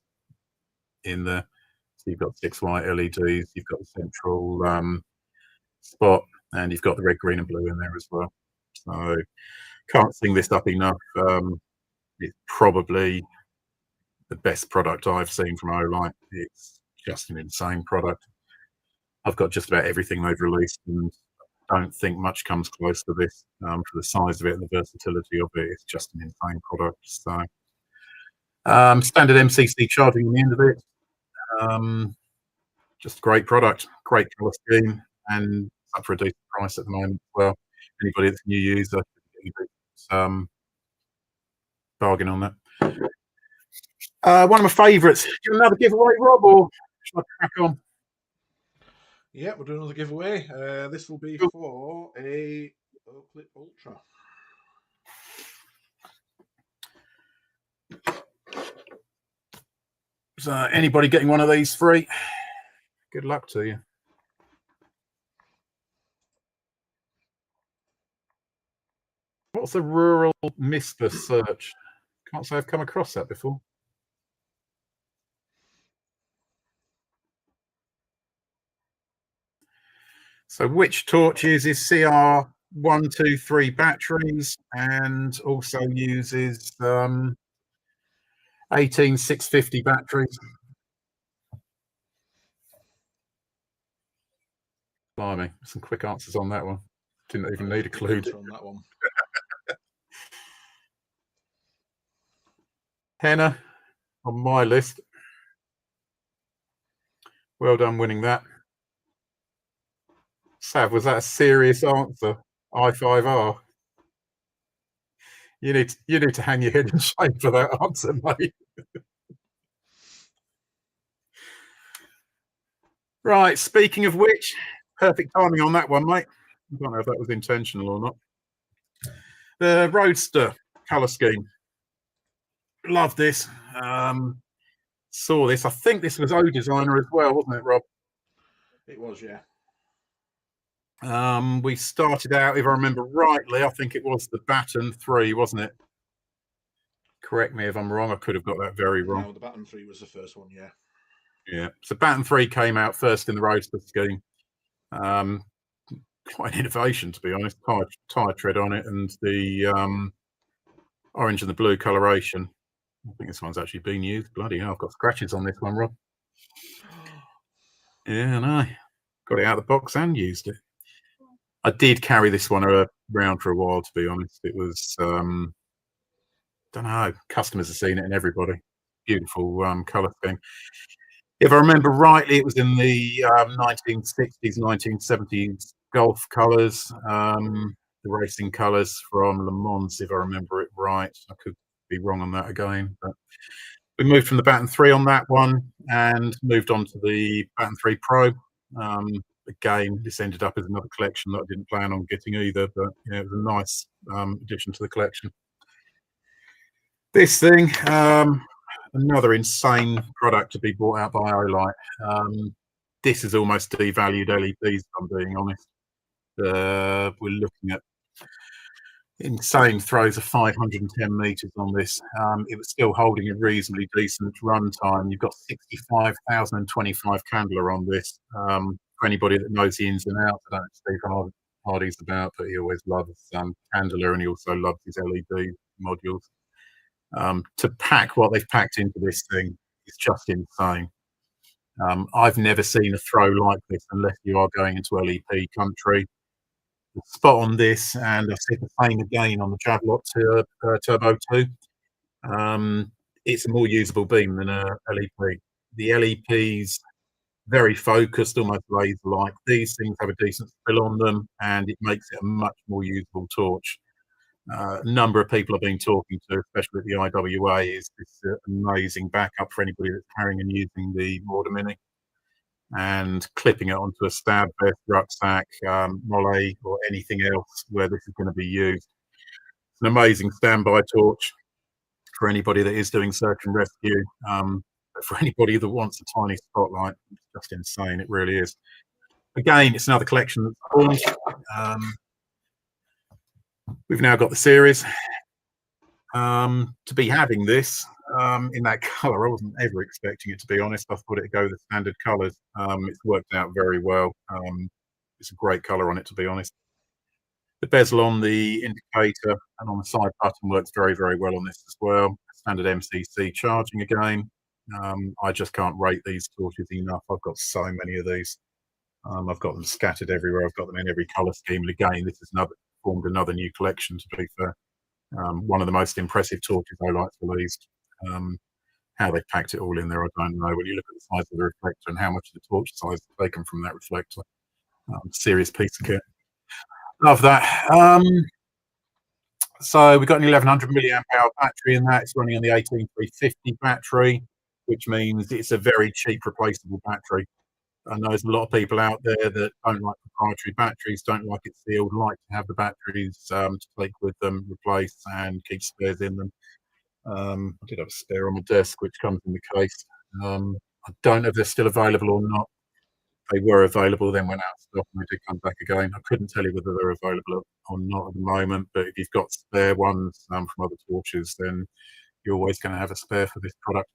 in there. So you've got 6 white LEDs, you've got the central spot, and you've got the red, green and blue in there as well. So can't sing this up enough. It's probably the best product I've seen from Olight. It's just an insane product. I've got just about everything they've released, and don't think much comes close to this for the size of it and the versatility of it. It's just an insane product. So standard MCC charging on the end of it. Just a great product, great colour scheme, and up for a decent price at the moment as well. Anybody that's a new user, bargain on that. One of my favourites. Do you want another giveaway, Rob, or shall I crack on? Yeah, we'll do another giveaway. This will be for a Oclip Ultra. So anybody getting one of these free? Good luck to you. What's a rural MISPA search? Can't say I've come across that before. So which torch uses CR123 batteries and also uses 18650 batteries? Blimey, some quick answers on that one. Didn't even need a clue on that one. Henna on my list. Well done winning that. Sav, was that a serious answer? I5R. You need to hang your head in shame for that answer, mate. Right, speaking of which, perfect timing on that one, mate. I don't know if that was intentional or not. The Roadster colour scheme. Love this. Saw this. I think this was O Designer as well, wasn't it, Rob? It was, yeah. We started out, if I remember rightly, I think it was the Baton 3, wasn't it? Correct me if I'm wrong. I could have got that very wrong. No, the Baton 3 was the first one, yeah. Yeah. So Baton 3 came out first in the Roadster scheme. Quite an innovation, to be honest. Tire tread on it, and the orange and the blue coloration. I think this one's actually been used. Bloody hell, I've got scratches on this one, Rob. Yeah, I know. Got it out of the box and used it. I did carry this one around for a while, to be honest. It was, don't know, customers have seen it and everybody. Beautiful colour scheme. If I remember rightly, it was in the 1960s, 1970s Golf colours, the racing colours from Le Mans, if I remember it right. I could be wrong on that again, but we moved from the Baton 3 on that one and moved on to the Baton 3 Pro. Again, this ended up as another collection that I didn't plan on getting either, but it was a nice addition to the collection. This thing, another insane product to be brought out by Olight. This is almost devalued LEDs, if I'm being honest. We're looking at insane throws of 510 meters on this. It was still holding a reasonably decent run time. You've got 65,025 candela on this. For anybody that knows the ins and outs, I don't know Steve Hardy's about, but he always loves candela, and he also loves his LED modules. To pack what they've packed into this thing is just insane. I've never seen a throw like this unless you are going into LEP country. The spot on this, and I said the same again on the Javelot Turbo 2. It's a more usable beam than a LEP. The LEP's very focused, almost laser-like. These things have a decent spill on them, and it makes it a much more usable torch. A number of people I've been talking to, especially at the IWA, is this amazing backup for anybody that's carrying and using the Marauder Mini. and clipping it onto a stab vest, rucksack, molly, or anything else where this is going to be used. It's an amazing standby torch for anybody that is doing search and rescue. But for anybody that wants a tiny spotlight, it's just insane. It really is. Again, it's another collection that's formed. We've now got the series. To be having this in that colour, I wasn't ever expecting it, to be honest. I thought it'd go with the standard colours. It's worked out very well. It's a great colour on it, to be honest. The bezel on the indicator and on the side button works very, very well on this as well. Standard MCC charging again. I just can't rate these torches enough. I've got so many of these. I've got them scattered everywhere. I've got them in every colour scheme. And again, this has formed another new collection, to be fair. One of the most impressive torches Olight's released. How they've packed it all in there, I don't know. When you look at the size of the reflector and how much of the torch size is taken from that reflector, serious piece of kit. Love that. So we've got an 1100 milliamp hour battery in that. It's running on the 18350 battery, which means it's a very cheap replaceable battery. I know there's a lot of people out there that don't like proprietary batteries, don't like it sealed, like to have the batteries to take with them, replace, and keep spares in them. I did have a spare on my desk, which comes in the case. I don't know if they're still available or not. They were available, then went out of stock, and they did come back again. I couldn't tell you whether they're available or not at the moment, but if you've got spare ones from other torches, then you're always going to have a spare for this product.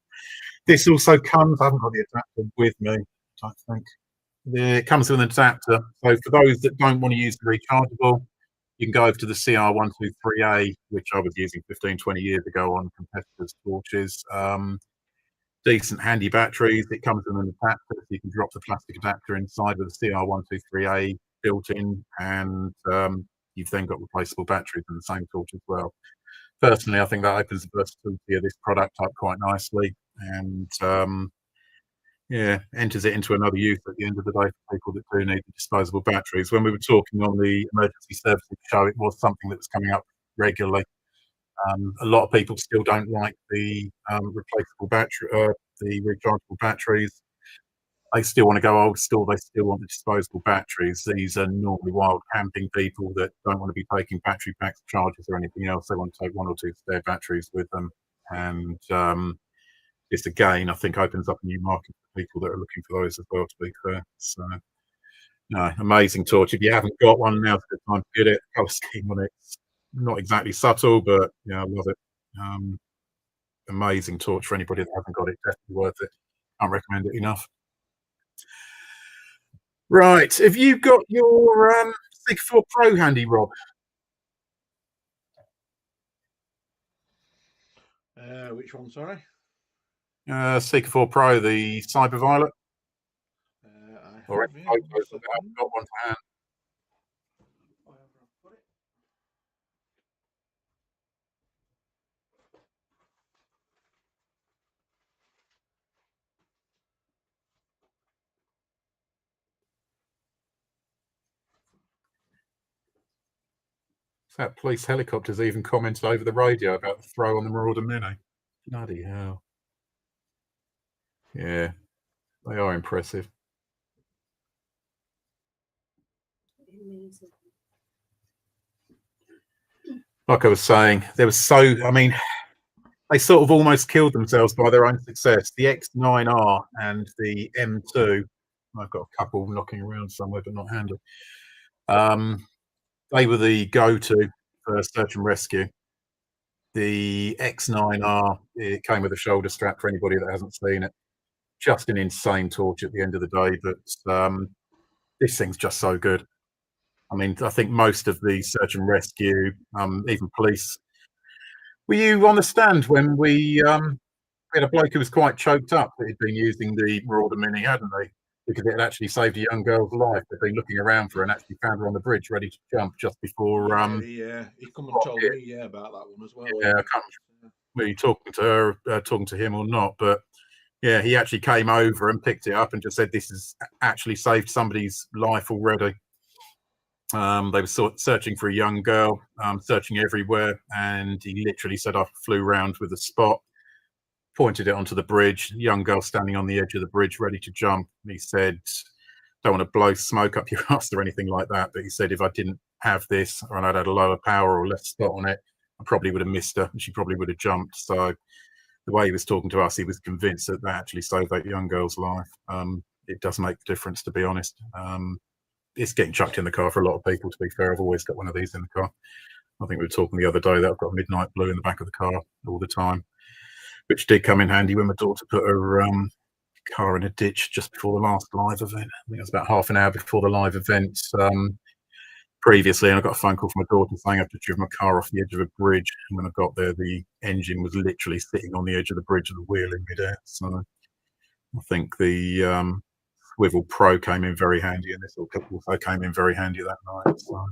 This also comes, I haven't got the adapter with me, I think. It comes with an adapter. So for those that don't want to use the rechargeable, you can go over to the CR123A, which I was using 15, 20 years ago on competitors' torches. Decent handy batteries. It comes with an adapter, so you can drop the plastic adapter inside with the CR123A built in, and you've then got replaceable batteries in the same torch as well. Personally, I think that opens the versatility of this product up quite nicely, and yeah, enters it into another use at the end of the day for people that do need the disposable batteries. When we were talking on the emergency services show, it was something that was coming up regularly. A lot of people still don't like the replaceable battery, the rechargeable batteries. They still want to go old school. They still want the disposable batteries. These are normally wild camping people that don't want to be taking battery packs, chargers, or anything else. They want to take one or two spare batteries with them. And this again, I think, opens up a new market for people that are looking for those as well, to be fair. So, no, amazing torch. If you haven't got one, now's the time to get it. Colour scheme on it's not exactly subtle, but yeah, I love it. Amazing torch for anybody that hasn't got it. Definitely worth it. Can't recommend it enough. Right, have you got your Sig 4 Pro handy, Rob? Which one, sorry? Sig 4 Pro, the Cyber Violet. I have, yeah, I've got one to hand. That police helicopters even commented over the radio about the throw on the Marauder Mini. Bloody hell. Yeah, they are impressive. Like I was saying, there was I mean, they sort of almost killed themselves by their own success. The X9R and the M2, I've got a couple knocking around somewhere, but not handy. They were the go-to for search and rescue. The X9R, it came with a shoulder strap for anybody that hasn't seen it. Just an insane torch at the end of the day, but this thing's just so good. I mean, I think most of the search and rescue, even police. Were you on the stand when we had a bloke who was quite choked up that he'd been using the Marauder Mini, hadn't they? Because it had actually saved a young girl's life. They'd been looking around for her and actually found her on the bridge ready to jump just before. Yeah, he come and told me, about that one as well. Yeah, I can't remember you talking to her, talking to him or not, but yeah, he actually came over and picked it up and just said, "This has actually saved somebody's life already." They were searching for a young girl, searching everywhere, and he literally said, "I flew around with a spot." pointed it onto the bridge. A young girl standing on the edge of the bridge, ready to jump. He said, "Don't want to blow smoke up your ass or anything like that," but he said if I didn't have this, or I'd had a lower power or less spot on it, I probably would have missed her, and she probably would have jumped. So the way he was talking to us, he was convinced that that actually saved that young girl's life. It does make a difference, to be honest. It's getting chucked in the car for a lot of people, to be fair. I've always got one of these in the car. I think we were talking the other day that I've got a midnight blue in the back of the car all the time, which did come in handy when my daughter put her car in a ditch just before the last live event. I think it was about half an hour before the live event previously, and I got a phone call from my daughter saying I've just driven my car off the edge of a bridge, and when I got there, the engine was literally sitting on the edge of the bridge with the wheel in midair. So I think the Swivel Pro came in very handy, and this also came in very handy that night. So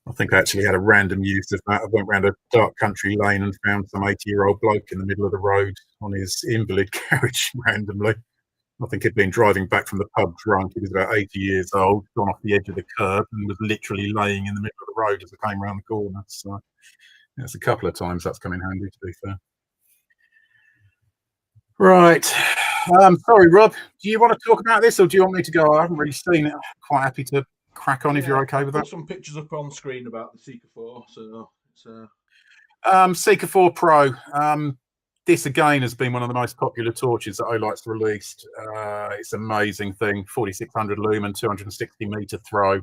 I think I actually had a random use of that. I went around a dark country lane and found some 80-year-old bloke in the middle of the road on his invalid carriage randomly. I think he'd been driving back from the pub drunk. He was about 80 years old, gone off the edge of the curb, and was literally laying in the middle of the road as I came around the corner. So that's a couple of times that's come in handy, to be fair. Right. Sorry, Rob. Do you want to talk about this, or do you want me to go? I haven't really seen it. I'm quite happy to crack on if you're okay with that. Put some pictures up on screen about the Seeker 4. So it's Seeker 4 Pro. This again has been one of the most popular torches that Olight's released. It's an amazing thing. 4600 lumen, 260 meter throw.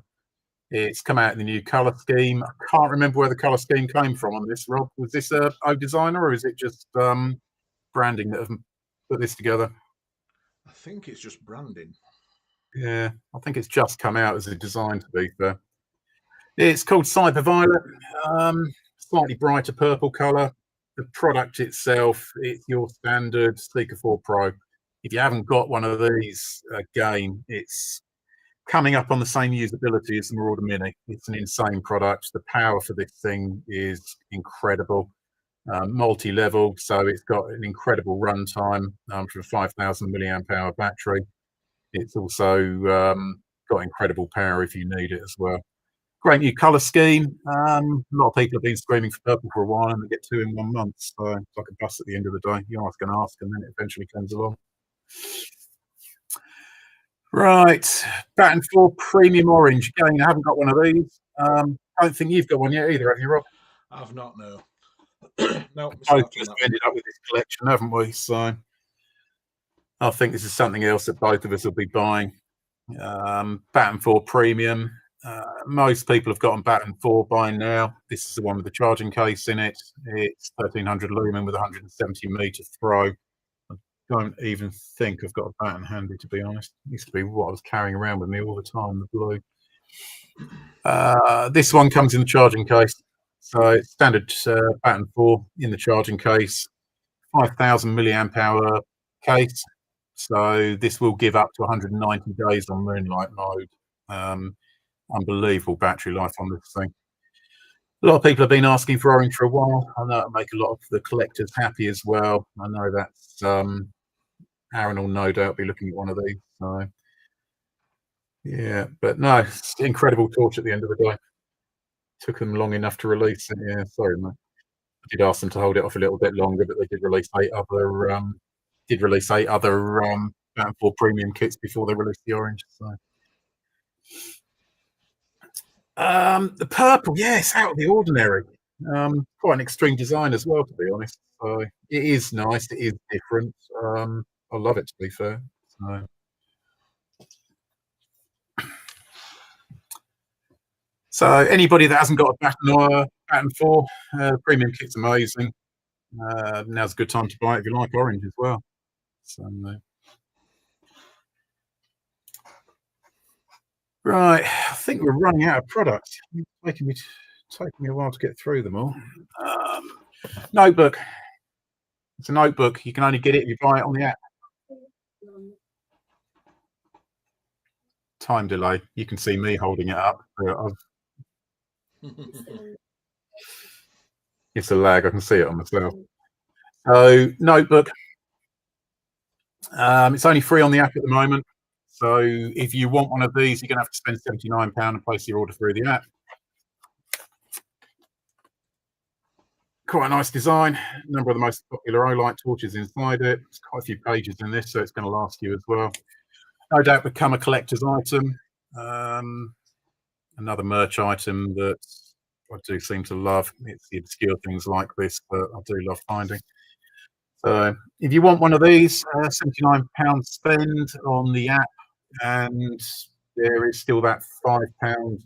It's come out in the new color scheme. I can't remember where the color scheme came from on this, Rob. Was this a O designer, or is it just branding that have put this together? I think it's just branding. Yeah, I think it's just come out as a design, to be fair. It's called Cyber Violet. Slightly brighter purple color. The product itself, it's your standard Seeker 4 Pro. If you haven't got one of these, again, it's coming up on the same usability as the Marauder Mini. It's an insane product. The power for this thing is incredible. Multi-level, so it's got an incredible runtime for a 5,000 milliamp hour battery. It's also got incredible power if you need it as well. Great new colour scheme. A lot of people have been screaming for purple for a while, and they get two in 1 month. So it's like a bus at the end of the day. You ask, and then it eventually comes along. Right, Baton 4 Premium Orange. Again, I haven't got one of these. I don't think you've got one yet either, have you, Rob? I've not, no. No, both just ended up with this collection, haven't we? So I think this is something else that both of us will be buying. Baton 4 Premium. Most people have gotten Baton 4 by now. This is the one with the charging case in it. It's 1300 lumen with 170 meter throw. I don't even think I've got a Baton handy, to be honest. It used to be what I was carrying around with me all the time, the blue. This one comes in the charging case. So it's standard Baton 4 in the charging case. 5,000 milliamp hour case. So this will give up to 190 days on moonlight mode. Unbelievable battery life on this thing. A lot of people have been asking for orange for a while. I know it'll make a lot of the collectors happy as well. I know that's Aaron will no doubt be looking at one of these. So yeah, but no, it's an incredible torch at the end of the day. Took them long enough to release it. Yeah, sorry, mate. I did ask them to hold it off a little bit longer, but they did release eight other Baton 4 Premium kits before they released the orange. So the purple, yeah, it's out of the ordinary. Quite an extreme design as well, to be honest. So it is nice. It is different. I love it, to be fair. So anybody that hasn't got a Baton 4 Premium kit's amazing. Now's a good time to buy it if you like orange as well. So right, I think we're running out of products. It's taking me a while to get through them all. Notebook. It's a notebook. You can only get it if you buy it on the app. Time delay. You can see me holding it up. It's a lag. I can see it on myself. So notebook. It's only free on the app at the moment. So if you want one of these, you're going to have to spend £79 and place your order through the app. Quite a nice design. A number of the most popular Olight torches inside it. There's quite a few pages in this, so it's going to last you as well. No doubt become a collector's item. Another merch item that I do seem to love. It's the obscure things like this that I do love finding. So if you want one of these, £79 spend on the app, and there is still that £5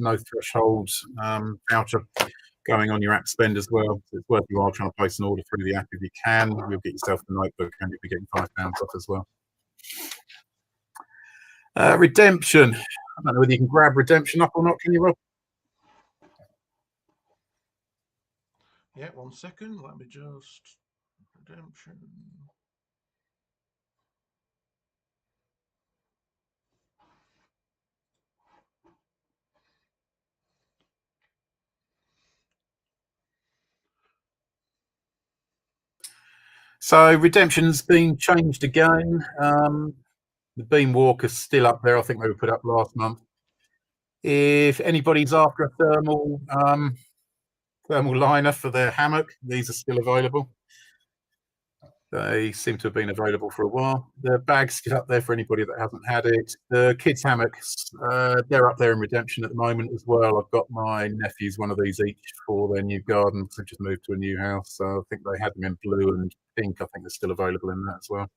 no threshold voucher going on your app spend as well. So it's worth your while trying to place an order through the app if you can. You'll get yourself a notebook and you'll be getting £5 off as well. Redemption. I don't know whether you can grab redemption up or not, can you, Rob? Yeah, 1 second. Let me just... Redemption. So redemption's been changed again. The beam walker's still up there. I think they were put up last month. If anybody's after a thermal liner for their hammock, these are still available. They seem to have been available for a while. The bag's still up there for anybody that hasn't had it. The kids' hammocks, they're up there in redemption at the moment as well. I've got my nephews one of these each for their new garden because they've just moved to a new house. So I think they had them in blue and pink. I think they're still available in that as well.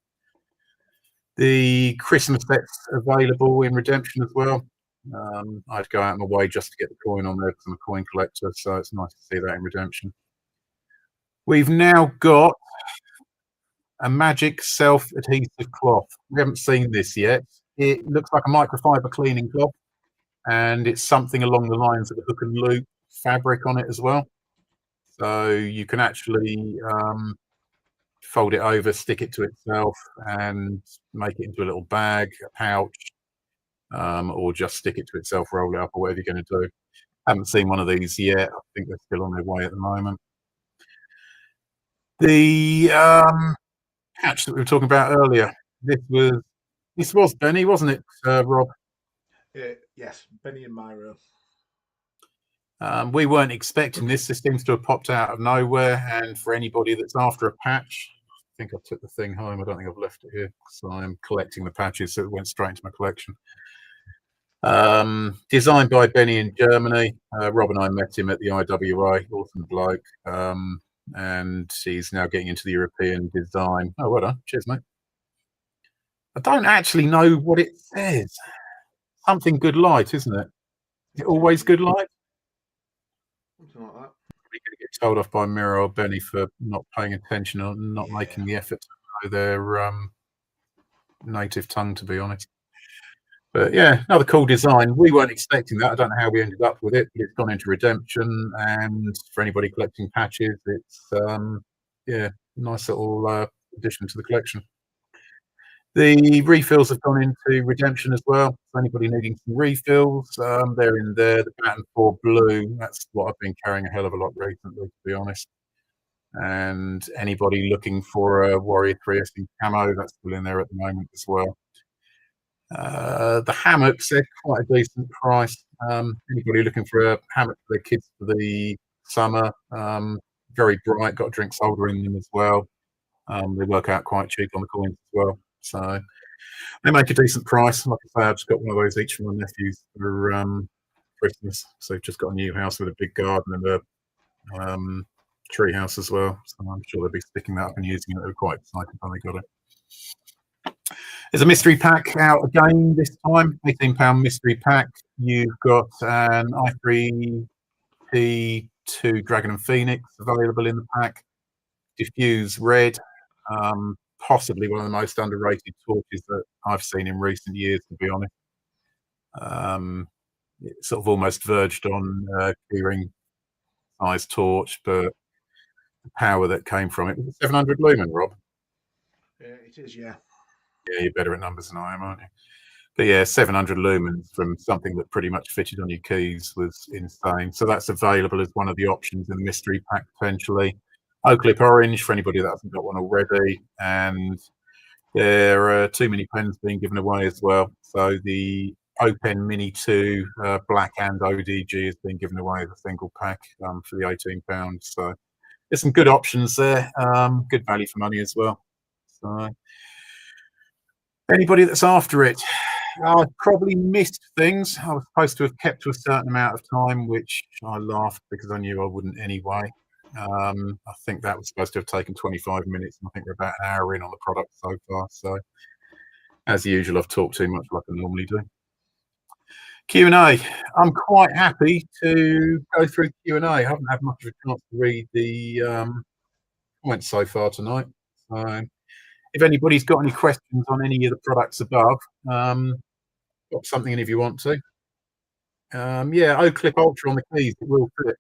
The Christmas set's available in redemption as well. I'd go out of my way just to get the coin on there because I'm a coin collector, so it's nice to see that in redemption. We've now got a magic self-adhesive cloth. We haven't seen this yet. It looks like a microfiber cleaning cloth, and it's something along the lines of a hook and loop fabric on it as well. So you can actually fold it over, stick it to itself, and make it into a little bag, a pouch, or just stick it to itself, roll it up, or whatever you're going to do. Haven't seen one of these yet. I think they're still on their way at the moment. The patch that we were talking about earlier, this was Benny, wasn't it, Rob? Yes, Benny and Myra. We weren't expecting this. This seems to have popped out of nowhere. And for anybody that's after a patch, I think I took the thing home. I don't think I've left it here. So I'm collecting the patches, so it went straight into my collection. Designed by Benny in Germany. Rob and I met him at the IWA, awesome bloke. And he's now getting into the European design. Oh, well done. Cheers, mate. I don't actually know what it says. Something good light, isn't it? Is it always good light? Something like that. We're going to get told off by Mira or Benny for not paying attention or not making the effort to know their native tongue, to be honest. But yeah, another cool design. We weren't expecting that. I don't know how we ended up with it, but it's gone into redemption. And for anybody collecting patches, it's yeah, nice little addition to the collection. The refills have gone into redemption as well. For anybody needing some refills, they're in there. The Baton 4 blue, that's what I've been carrying a hell of a lot recently, to be honest. And anybody looking for a Warrior 3S in camo, that's still in there at the moment as well. The hammocks, they're quite a decent price. Anybody looking for a hammock for their kids for the summer, very bright, got a drink holder in them as well. They work out quite cheap on the coins as well. So they make a decent price. Like I say, I've just got one of those each for my nephews for Christmas. So they've just got a new house with a big garden and a tree house as well. So I'm sure they'll be sticking that up and using it. They're quite excited when they got it. There's a mystery pack out again this time, £18 mystery pack. You've got an i3P2 Dragon and Phoenix available in the pack. Diffuse red, possibly one of the most underrated torches that I've seen in recent years, to be honest. It sort of almost verged on keyring size torch, but the power that came from it was 700 lumen, Rob. It is, yeah. Yeah, you're better at numbers than I am, aren't you? But yeah, 700 lumens from something that pretty much fitted on your keys was insane. So that's available as one of the options in the mystery pack potentially. Oclip orange for anybody that hasn't got one already, and there are too many pens being given away as well. So the Open Mini 2 black and ODG has been given away as a single pack for the £18. So there's some good options there, good value for money as well. So anybody that's after it, I probably missed things. I was supposed to have kept to a certain amount of time, which I laughed because I knew I wouldn't anyway. I think that was supposed to have taken 25 minutes, and I think we're about an hour in on the product so far. So, as usual, I've talked too much like I normally do. Q&A. I'm quite happy to go through Q&A. I haven't had much of a chance to read the comments so far tonight. So, if anybody's got any questions on any of the products above, got something in if you want to. Yeah, Oclip Ultra on the keys, it will fit.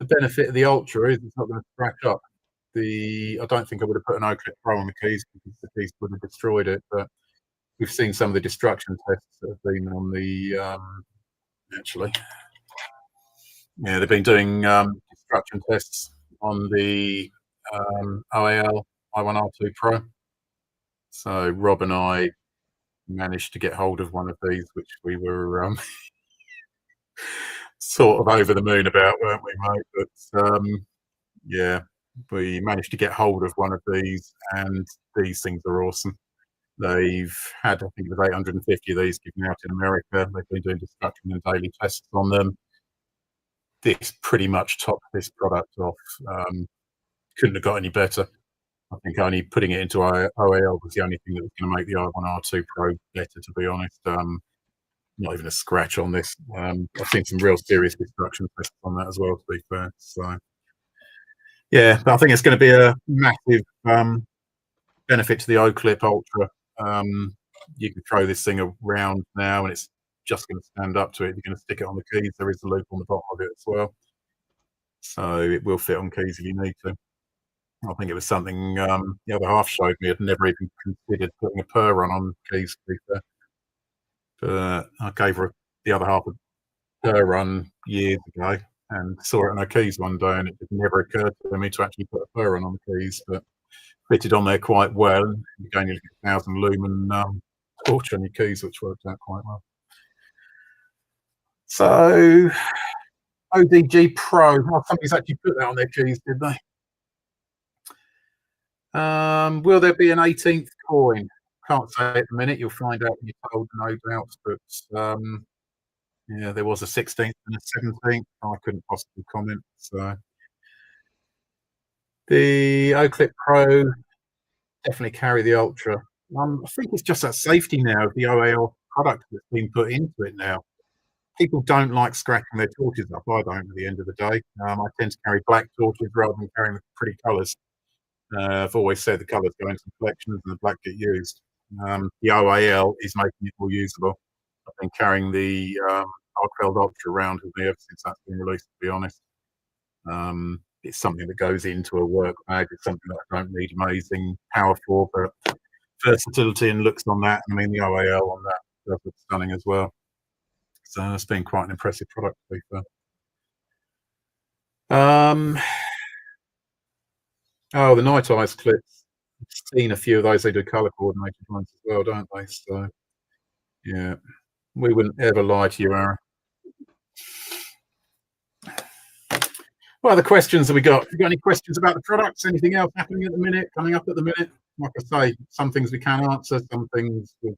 The benefit of the Ultra is it's not going to scratch up. I don't think I would have put an Oclip Pro on the keys because the keys would have destroyed it, but we've seen some of the destruction tests that have been on the, actually. Yeah, they've been doing destruction tests on the OAL i1R2 Pro. So Rob and I managed to get hold of one of these, which we were sort of over the moon about, weren't we, mate? But yeah, we managed to get hold of one of these, and these things are awesome. They've had, I think it was 850 of these given out in America. They've been doing destruction and daily tests on them. This pretty much topped this product off. Couldn't have got any better. I think only putting it into OAL was the only thing that was going to make the i1R2 Pro better, to be honest. Not even a scratch on this. I've seen some real serious destruction tests on that as well, to be fair. So, yeah, but I think it's going to be a massive benefit to the Oclip Ultra. You can throw this thing around now, and it's just going to stand up to it. You're going to stick it on the keys. There is a loop on the bottom of it as well, so it will fit on keys if you need to. I think it was something the other half showed me. I'd never even considered putting a purr run on keys, to be fair. But I gave her the other half of her run years ago and saw it on her keys one day, and it just never occurred to me to actually put a purr run on the keys, but fitted on there quite well. You're going to get 1,000 lumen torch on your keys, which worked out quite well. So ODG Pro, somebody's actually put that on their keys, did they? Will there be an 18th coin? Can't say at the minute. You'll find out when you're told, no doubt. But yeah, there was a 16th and a 17th. I couldn't possibly comment. So the Oclip Pro definitely carry the Ultra. I think it's just that safety now of the OAL product that's been put into it now. People don't like scratching their torches up. I don't at the end of the day. I tend to carry black torches rather than carrying the pretty colours. I've always said the colours go into collections and the black get used. The OAL is making it more usable. I've been carrying the Arcveld Ultra around with me ever since that's been released, to be honest. It's something that goes into a work bag. It's something that I don't need amazing power for, but versatility and looks on that. I mean, the OAL on that does look stunning as well. So it's been quite an impressive product, to be fair. Oh, the Night Eyes clips. I've seen a few of those. They do colour coordinated ones as well, don't they? So, yeah, we wouldn't ever lie to you, Aaron. What other questions have we got? Have you got any questions about the products? Anything else happening at the minute, coming up at the minute? Like I say, some things we can answer, some things we'll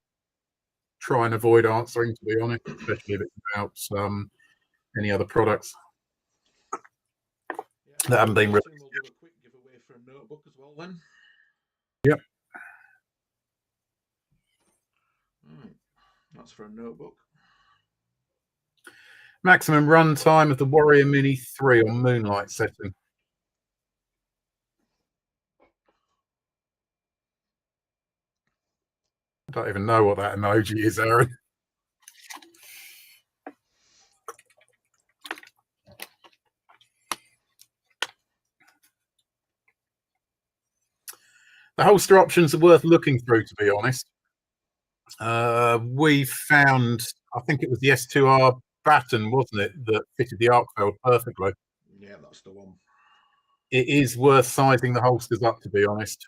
try and avoid answering, to be honest, especially if it's about any other products that haven't been released. We'll do a quick giveaway for a notebook as well then. Yep. Right. That's for a notebook. Maximum run time of the Warrior Mini 3 on Moonlight setting. I don't even know what that emoji is, Aaron. The holster options are worth looking through, to be honest. We found, I think it was the S2R Baton, wasn't it, that fitted the Arcveld perfectly. Yeah, that's the one. It is worth sizing the holsters up, to be honest.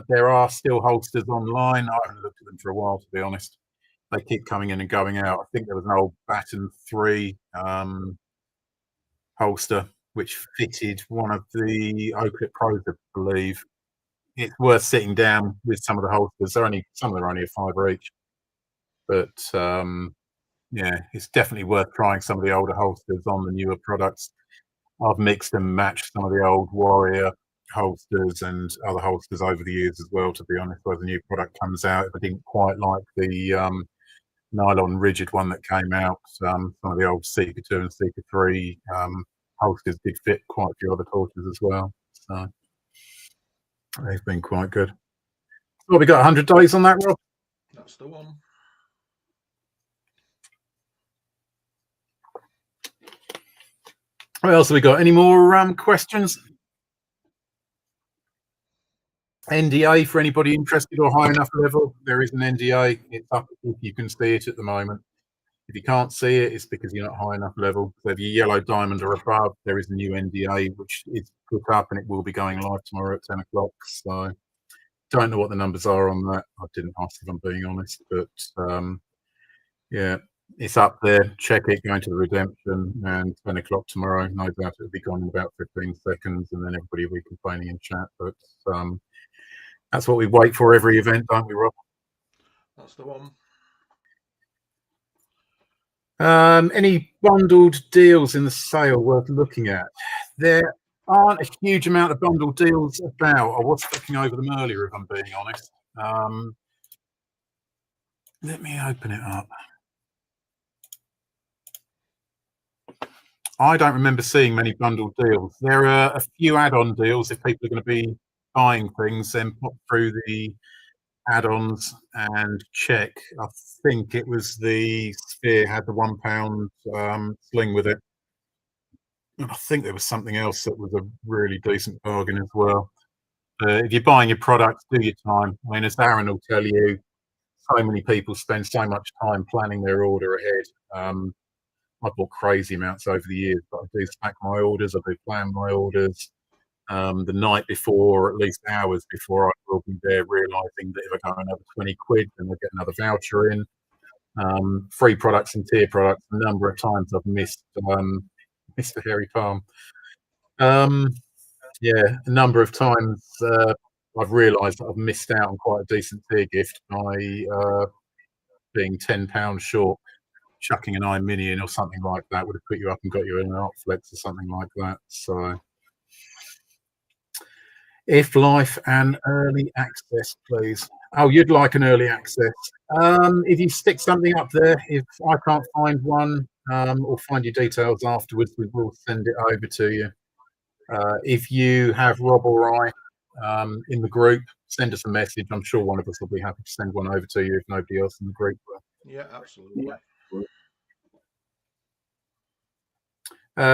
There are still holsters online. I haven't looked at them for a while, to be honest. They keep coming in and going out. I think there was an old Baton 3 holster, which fitted one of the Oclip Pros, I believe. It's worth sitting down with some of the holsters. Some of them are only a £5 each, but yeah, it's definitely worth trying some of the older holsters on the newer products. I've mixed and matched some of the old Warrior holsters and other holsters over the years as well, to be honest. Where the new product comes out, if I didn't quite like the nylon rigid one that came out, some of the old Seeker 2 and Seeker 3 holsters did fit quite a few other torches as well. So they've been quite good. Well, we got 100 days on that, Rob? That's the one. What else have we got? Any more questions? NDA for anybody interested or high enough level. There is an NDA. It's up if you can see it at the moment. If you can't see it, it's because you're not high enough level. So if you're yellow diamond or above, there is a new NDA which is put up and it will be going live tomorrow at 10 o'clock. So don't know what the numbers are on that. I didn't ask, if I'm being honest, but yeah, it's up there. Check it, go into the redemption, and 10 o'clock tomorrow. No doubt it'll be gone in about 15 seconds, and then everybody will be complaining in chat. But that's what we wait for every event, don't we, Rob? That's the one. Any bundled deals in the sale worth looking at? There aren't a huge amount of bundled deals about. I was looking over them earlier, if I'm being honest. Let me open it up. I don't remember seeing many bundled deals. There are a few add-on deals. If people are going to be buying things, then pop through the add-ons and check. I think it was the Sphere had the £1 sling with it. And I think there was something else that was a really decent bargain as well. If you're buying your products, do your time. I mean, as Aaron will tell you, so many people spend so much time planning their order ahead. I've bought crazy amounts over the years, but I do stack my orders, I do plan my orders the night before, or at least hours before. I will be there realising that if I go another 20 quid, then I'll get another voucher in. Free products and tier products. A number of times I've missed Mr. Hairy Palm. Yeah, a number of times I've realised that I've missed out on quite a decent tier gift by being £10 short. Chucking an iMini in or something like that would have put you up and got you in an Oclip or something like that. So, if life and early access, please. Oh, you'd like an early access. If you stick something up there, if I can't find one or find your details afterwards, we will send it over to you. If you have Rob or I in the group, send us a message. I'm sure one of us will be happy to send one over to you if nobody else in the group will. Yeah, absolutely. Yeah.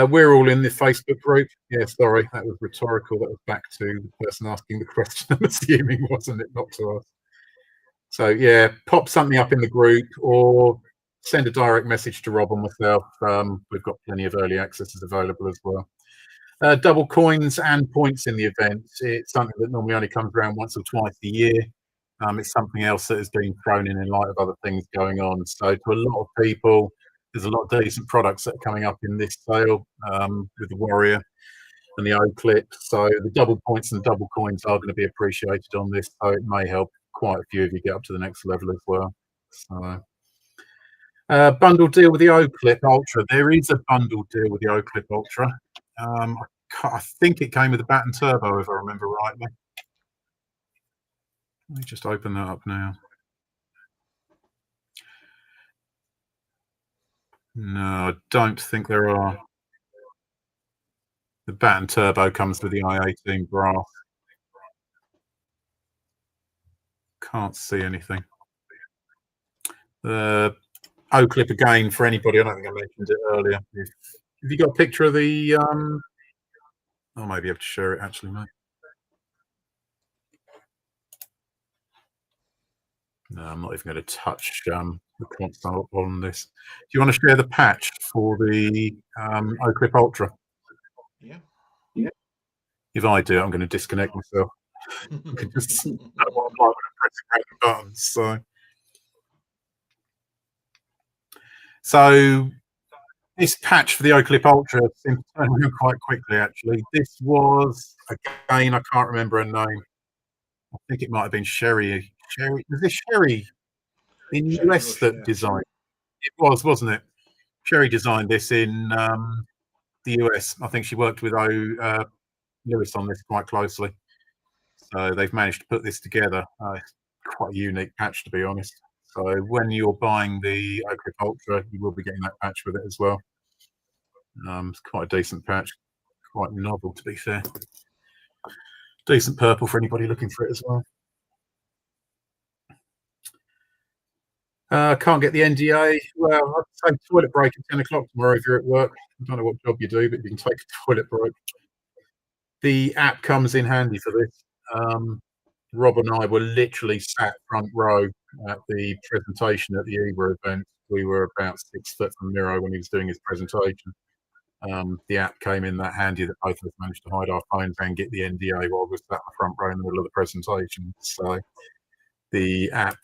We're all in the Facebook group. Yeah, sorry, that was rhetorical. That was back to the person asking the question, I'm assuming, wasn't it? Not to us. So, yeah, pop something up in the group or send a direct message to Rob and myself. We've got plenty of early accesses available as well. Double coins and points in the event. It's something that normally only comes around once or twice a year. It's something else that has been thrown in light of other things going on. So, to a lot of people, there's a lot of decent products that are coming up in this sale with the Warrior and the Oclip. So the double points and double coins are going to be appreciated on this. So it may help quite a few of you get up to the next level as well. So bundle deal with the Oclip Ultra. There is a bundle deal with the Oclip Ultra. I think it came with a Baton Turbo, if I remember rightly. Let me just open that up now. No, I don't think there are. The Baton Turbo comes with the i18 brass. Can't see anything. The Oclip again for anybody. I don't think I mentioned it earlier. Have you got a picture of the? I may be able to share it actually, mate. No, I'm not even going to touch the console on this. Do you want to share the patch for the Oclip Ultra? Yeah. If I do, I'm going to disconnect myself. I can just know what I'm like when I'm pressing random buttons. So This patch for the Oclip Ultra seemed to turn around quite quickly, actually. This was, again, I can't remember her name. I think it might have been Sherry. Was this Sherry in the US Rush, that yeah. designed? It was, wasn't it? Sherry designed this in the US. I think she worked with Lewis on this quite closely. So they've managed to put this together. It's quite a unique patch, to be honest. So when you're buying the Oclip Ultra, you will be getting that patch with it as well. It's quite a decent patch, quite novel, to be fair. Decent purple for anybody looking for it as well. Can't get the NDA. Well, I'd say toilet break at 10 o'clock tomorrow if you're at work. I don't know what job you do, but you can take a toilet break. The app comes in handy for this. Rob and I were literally sat front row at the presentation at the EBRA event. We were about 6 foot from Miro when he was doing his presentation. The app came in that handy that both of us managed to hide our phones and get the NDA while we were sat in the front row in the middle of the presentation. So the app,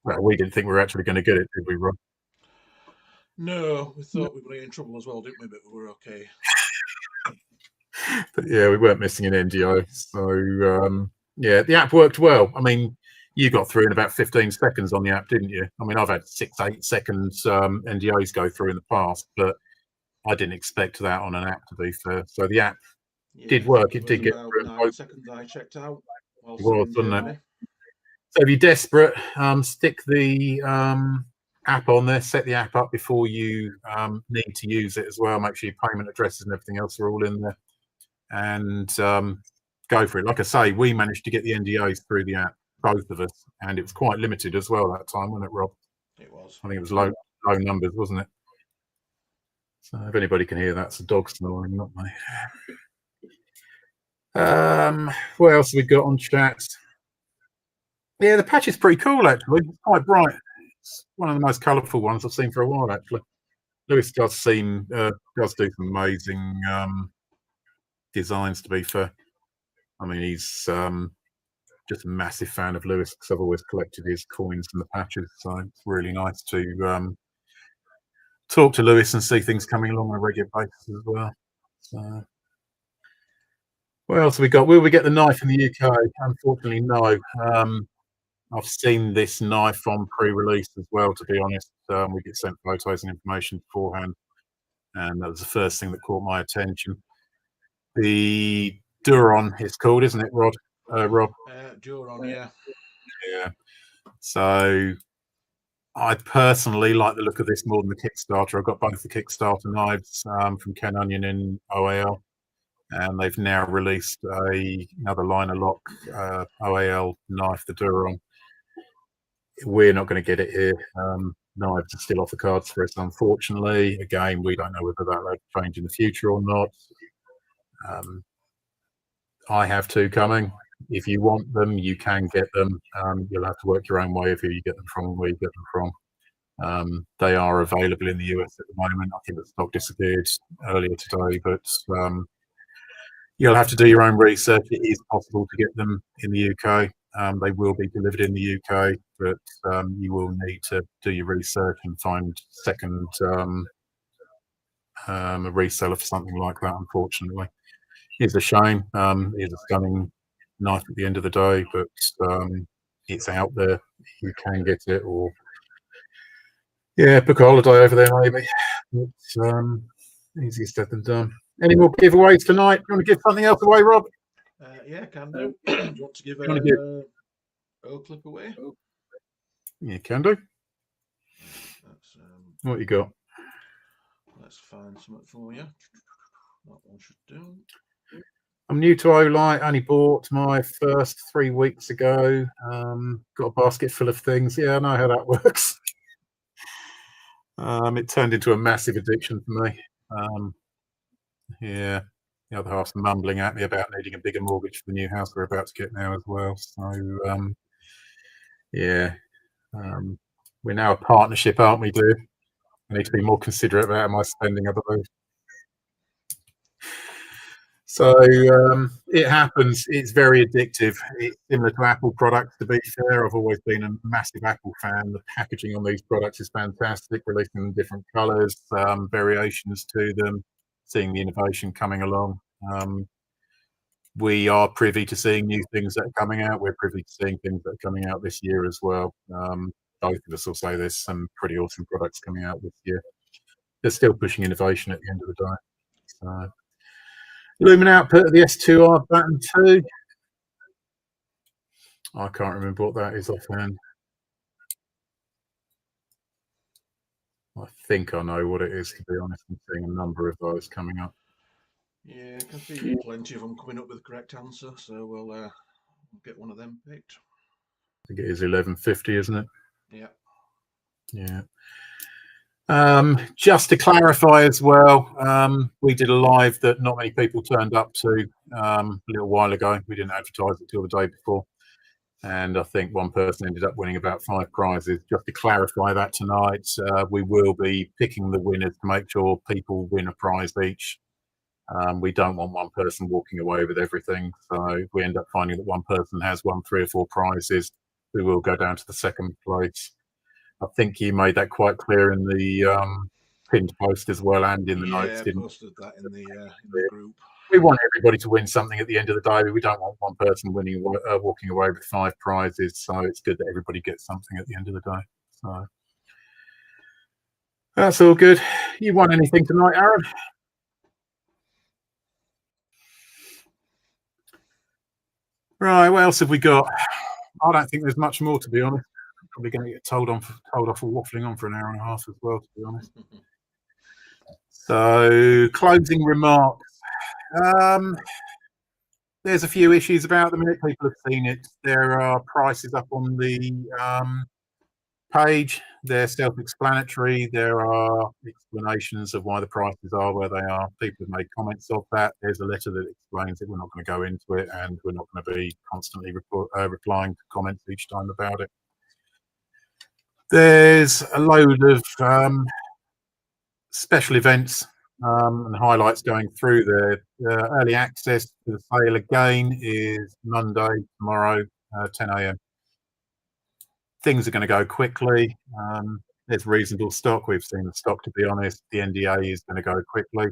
well, we didn't think we were actually going to get it, did we, Rob? No, we thought we were in trouble as well, didn't we? But we were okay. But yeah, we weren't missing an NDO. So yeah, the app worked well. I mean, you got through in about 15 seconds on the app, didn't you? I mean, I've had 6-8 seconds NDOs go through in the past, but I didn't expect that on an app, to be fair. So the app did work. It did get about through. 9 seconds I checked out. It was, wasn't it? So if you're desperate, stick the app on there, set the app up before you need to use it as well. Make sure your payment addresses and everything else are all in there, and go for it. Like I say, we managed to get the NDOs through the app, both of us, and it was quite limited as well that time, wasn't it, Rob? It was. I think it was low numbers, wasn't it? So if anybody can hear that, it's a dog snoring, not me. What else have we got on chat? Yeah, the patch is pretty cool, actually. It's quite bright. It's one of the most colourful ones I've seen for a while, actually. Lewis does do some amazing designs, to be fair. I mean, he's just a massive fan of Lewis because I've always collected his coins and the patches. So it's really nice to talk to Lewis and see things coming along on a regular basis as well. So, what else have we got? Will we get the knife in the UK? Unfortunately, no. I've seen this knife on pre-release as well, to be honest. We get sent photos and information beforehand, and that was the first thing that caught my attention. The Duron, it's called, isn't it, Rob? Duron, yeah. Yeah. So I personally like the look of this more than the Kickstarter. I've got both the Kickstarter knives from Ken Onion in OAL, and they've now released another liner lock OAL knife, the Duron. We're not going to get it here. Knives are still off the cards for us, unfortunately. Again, we don't know whether that will change in the future or not. I have two coming. If you want them, you can get them. You'll have to work your own way of who you get them from and where you get them from. They are available in the US at the moment. I think the stock disappeared earlier today, but you'll have to do your own research. It is possible to get them in the UK. They will be delivered in the UK, but you will need to do your research and find second a reseller for something like that, unfortunately. It's a shame. It's a stunning knife at the end of the day, but it's out there. You can get it, or book a holiday over there maybe. It's easier said than done. Any more giveaways tonight? You want to give something else away, Rob? Yeah, can do. Do you want to give a Oclip away? Yeah, can do. What you got? Let's find something for you. That one should do. I'm new to Olight. Only bought my first 3 weeks ago. Got a basket full of things. Yeah, I know how that works. It turned into a massive addiction for me. Yeah, the other half's mumbling at me about needing a bigger mortgage for the new house we're about to get now as well. So, we're now a partnership, aren't we, dude? I need to be more considerate about my spending, I believe. So it happens. It's very addictive. It's similar to Apple products, to be fair. I've always been a massive Apple fan. The packaging on these products is fantastic, releasing them different colours, variations to them, seeing the innovation coming along. We are privy to seeing new things that are coming out. We're privy to seeing things that are coming out this year as well. Both of us will say there's some pretty awesome products coming out this year. They're still pushing innovation at the end of the day. So, lumen output of the S2R Baton 2. I can't remember what that is offhand. I think I know what it is, to be honest. I'm seeing a number of those coming up. Yeah, I can see plenty of them coming up with the correct answer, so we'll get one of them picked. I think it is 1150, isn't it? Yeah. Yeah. Just to clarify as well, we did a live that not many people turned up to a little while ago. We didn't advertise it till the day before, and I think one person ended up winning about 5 prizes. Just to clarify that tonight, we will be picking the winners to make sure people win a prize each. We don't want one person walking away with everything, so if we end up finding that one person has won 3 or 4 prizes, we will go down to the second place. I think you made that quite clear in the pinned post as well, and in the notes. Yeah, I posted that in the group. We want everybody to win something at the end of the day. We don't want one person winning, walking away with 5 prizes. So it's good that everybody gets something at the end of the day. So that's all good. You won anything tonight, Aaron? Right. What else have we got? I don't think there's much more, to be honest. Probably going to get told off for waffling on for an hour and a half as well, to be honest. So, closing remarks. There's a few issues about the minute. People have seen it. There are prices up on the page. They're self-explanatory. There are explanations of why the prices are where they are. People have made comments of that. There's a letter that explains it. We're not going to go into it, and we're not going to be constantly replying to comments each time about it. There's a load of special events and highlights going through there. Early access to the sale again is Monday, tomorrow, 10 a.m. Things are going to go quickly. There's reasonable stock. We've seen the stock, to be honest. The NDA is going to go quickly.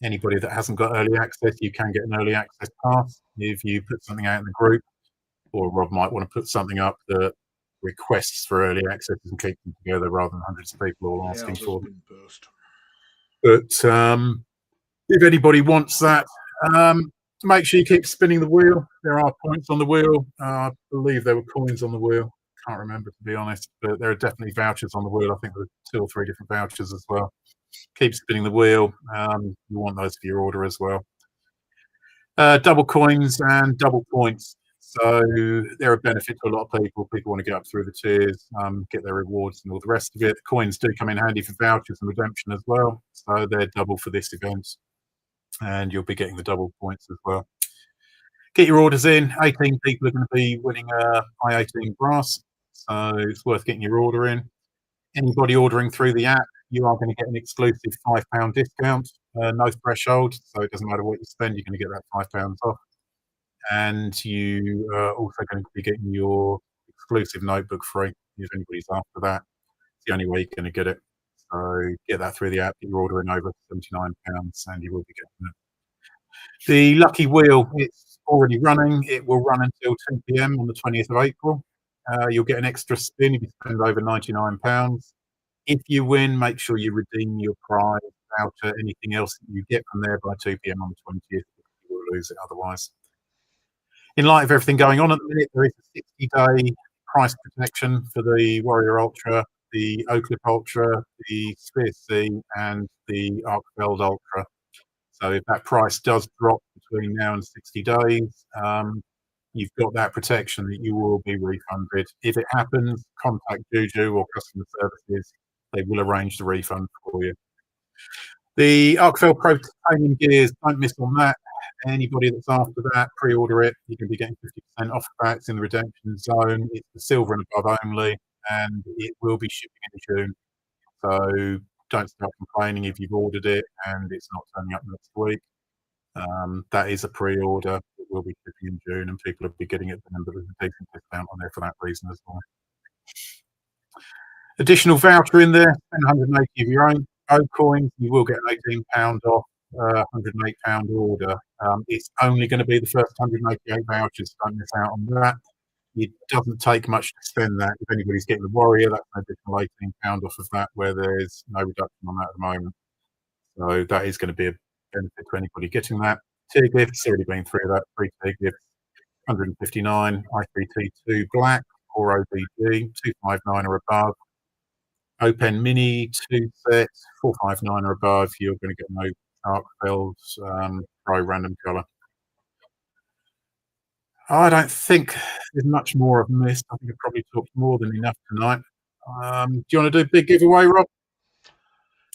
Anybody that hasn't got early access, you can get an early access pass if you put something out in the group, or Rob might want to put something up that requests for early access and keep them together rather than hundreds of people all asking for them. But if anybody wants that, make sure you keep spinning the wheel. There are points on the wheel. I believe there were coins on the wheel. Can't remember, to be honest, but there are definitely vouchers on the wheel. I think there were 2 or 3 different vouchers as well. Keep spinning the wheel. You want those for your order as well. Double coins and double points. So they're a benefit to a lot of people. People want to get up through the tiers, get their rewards and all the rest of it. The coins do come in handy for vouchers and redemption as well. So they're double for this event, and you'll be getting the double points as well. Get your orders in. 18 people are going to be winning a i18 brass, so it's worth getting your order in. Anybody ordering through the app, you are going to get an exclusive £5 discount, no threshold, so it doesn't matter what you spend, you're going to get that £5 off. And you are also going to be getting your exclusive notebook free if anybody's after that. It's the only way you're going to get it. So get that through the app. You're ordering over £79 and you will be getting it. The lucky wheel, it's already running. It will run until 2 p.m. on the 20th of April. You'll get an extra spin if you spend over £99. If you win, make sure you redeem your prize, voucher, anything else that you get from there by 2 p.m. on the 20th. You will lose it otherwise. In light of everything going on at the minute, there is a 60-day price protection for the Warrior Ultra, the Oclip Ultra, the Sphere C, and the Arkfeld Ultra. So if that price does drop between now and 60 days, you've got that protection that you will be refunded. If it happens, contact Juju or customer services. They will arrange the refund for you. The Arkfeld Pro Titanium gears, don't miss on that. Anybody that's after that, pre-order it. You can be getting 50% off that. It's in the redemption zone. It's the silver and above only, and it will be shipping in June. So don't start complaining if you've ordered it and it's not turning up next week. That is a pre-order. It will be shipping in June, and people will be getting it then, but there's a decent discount on there for that reason as well. Additional voucher in there, spend 180 of your own coins, you will get an £18 off £108 order. It's only going to be the first 188 vouchers, don't miss out on that. It doesn't take much to spend that. If anybody's getting the Warrior, that's an additional £18 off of that, where there's no reduction on that at the moment. So that is going to be a benefit to anybody getting that. Tier gifts, already been through that. 3 tier gifts, 159, i3T2 Black or OBG, 259 or above. Open Mini 2 sets, 459 or above. You're going to get no Dark Fells Pro random colour. I don't think there's much more I've missed. I think I've probably talked more than enough tonight. Do you want to do a big giveaway, Rob?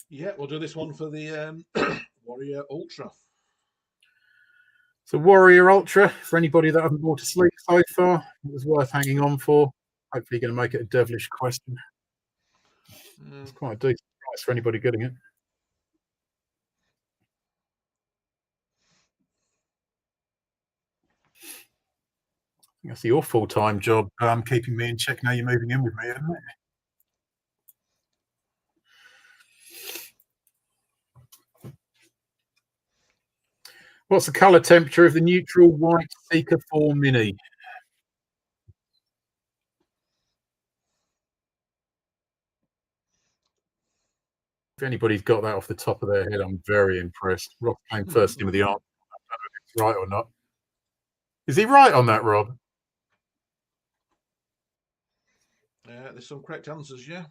Yeah, we'll do this one for the Warrior Ultra. So Warrior Ultra, for anybody that hasn't bought a sleep so far, it was worth hanging on for. Hopefully you're going to make it a devilish question. It's quite a decent price for anybody getting it. That's your full-time job, keeping me in check now you're moving in with me, isn't it? What's the colour temperature of the neutral white Seeker 4 Mini? If anybody's got that off the top of their head, I'm very impressed. Rob came first in with the answer. I don't know if it's right or not. Is he right on that, Rob? There's some correct answers, yeah.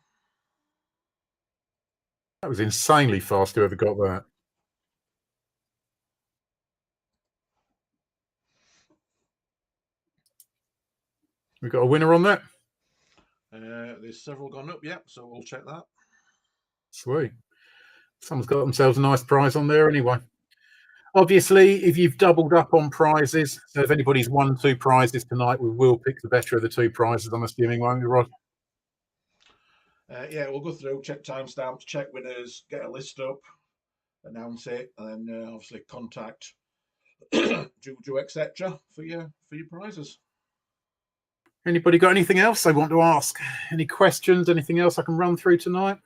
That was insanely fast, whoever got that. We got a winner on that? There's several gone up, yeah, so we'll check that. Sweet. Someone's got themselves a nice prize on there anyway. Obviously, if you've doubled up on prizes, so if anybody's won 2 prizes tonight, we will pick the better of the 2 prizes, I'm assuming, won't we, Rod? Yeah, we'll go through, check timestamps, check winners, get a list up, announce it, and then obviously contact Juju, etc. for your prizes. Anybody got anything else they want to ask? Any questions? Anything else I can run through tonight?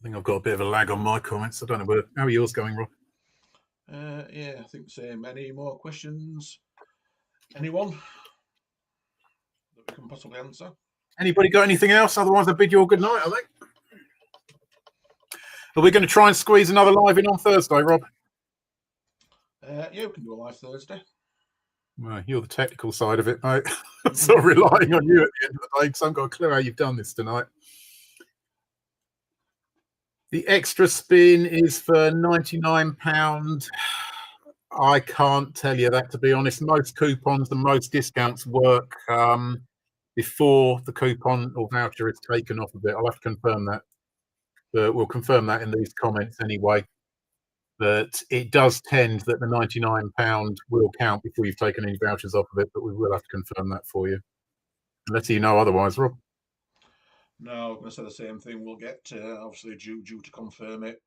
I think I've got a bit of a lag on my comments. I don't know how are yours going, Rob? Yeah, I think same. Any more questions? Anyone that we can possibly answer? Anybody got anything else? Otherwise, I bid you all good night, I think. Are we going to try and squeeze another live in on Thursday, Rob? Yeah, we can do a live Thursday. Well, you're the technical side of it, mate. I'm sort of relying on you at the end of the day because I haven't got a clue how you've done this tonight. The extra spin is for £99. I can't tell you that, to be honest. Most coupons and most discounts work before the coupon or voucher is taken off of it. I'll have to confirm that. But we'll confirm that in these comments anyway. But it does tend that the £99 will count before you've taken any vouchers off of it, but we will have to confirm that for you. Unless you know otherwise, Rob. No, I'm going to say the same thing. We'll get obviously Juju to confirm it.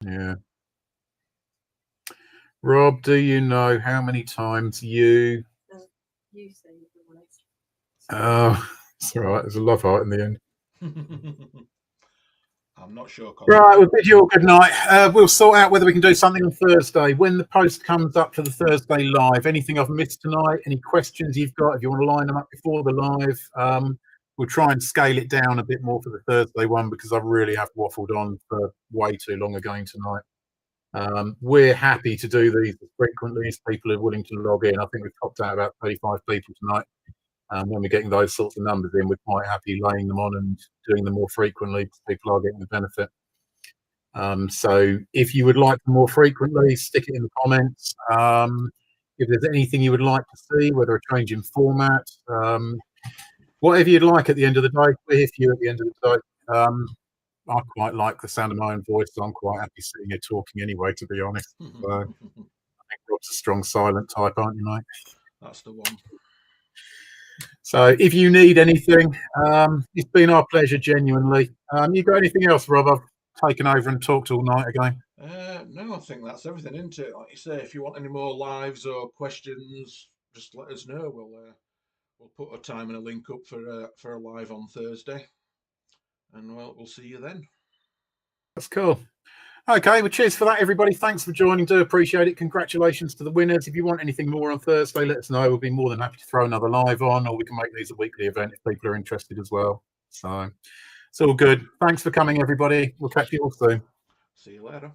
Yeah. Rob, do you know how many times you say oh, it's all right. There's a love heart in the end. I'm not sure. Right, we'll bid you all good night. We'll sort out whether we can do something on Thursday. When the post comes up for the Thursday live, anything I've missed tonight, any questions you've got, if you want to line them up before the live, we'll try and scale it down a bit more for the Thursday one because I really have waffled on for way too long again tonight. We're happy to do these as frequently as people are willing to log in. I think we've topped out about 35 people tonight. When we're getting those sorts of numbers in, we're quite happy laying them on and doing them more frequently because people are getting the benefit. So if you would like them more frequently, stick it in the comments. If there's anything you would like to see, whether a change in format, whatever you'd like at the end of the day, we're here for you at the end of the day. I quite like the sound of my own voice, so I'm quite happy sitting here talking anyway, to be honest. So I think Rob's a strong silent type, aren't you, mate? That's the one. So if you need anything, it's been our pleasure, genuinely. You got anything else, Rob? I've taken over and talked all night again. No, I think that's everything, isn't it? Like you say, if you want any more lives or questions, just let us know. We'll put a time and a link up for a live on Thursday, and we'll see you then. That's cool. Okay, well, cheers for that, everybody. Thanks for joining. Do appreciate it. Congratulations to the winners. If you want anything more on Thursday, let us know. We'll be more than happy to throw another live on, or we can make these a weekly event if people are interested as well. So it's all good. Thanks for coming, everybody. We'll catch you all soon. See you later.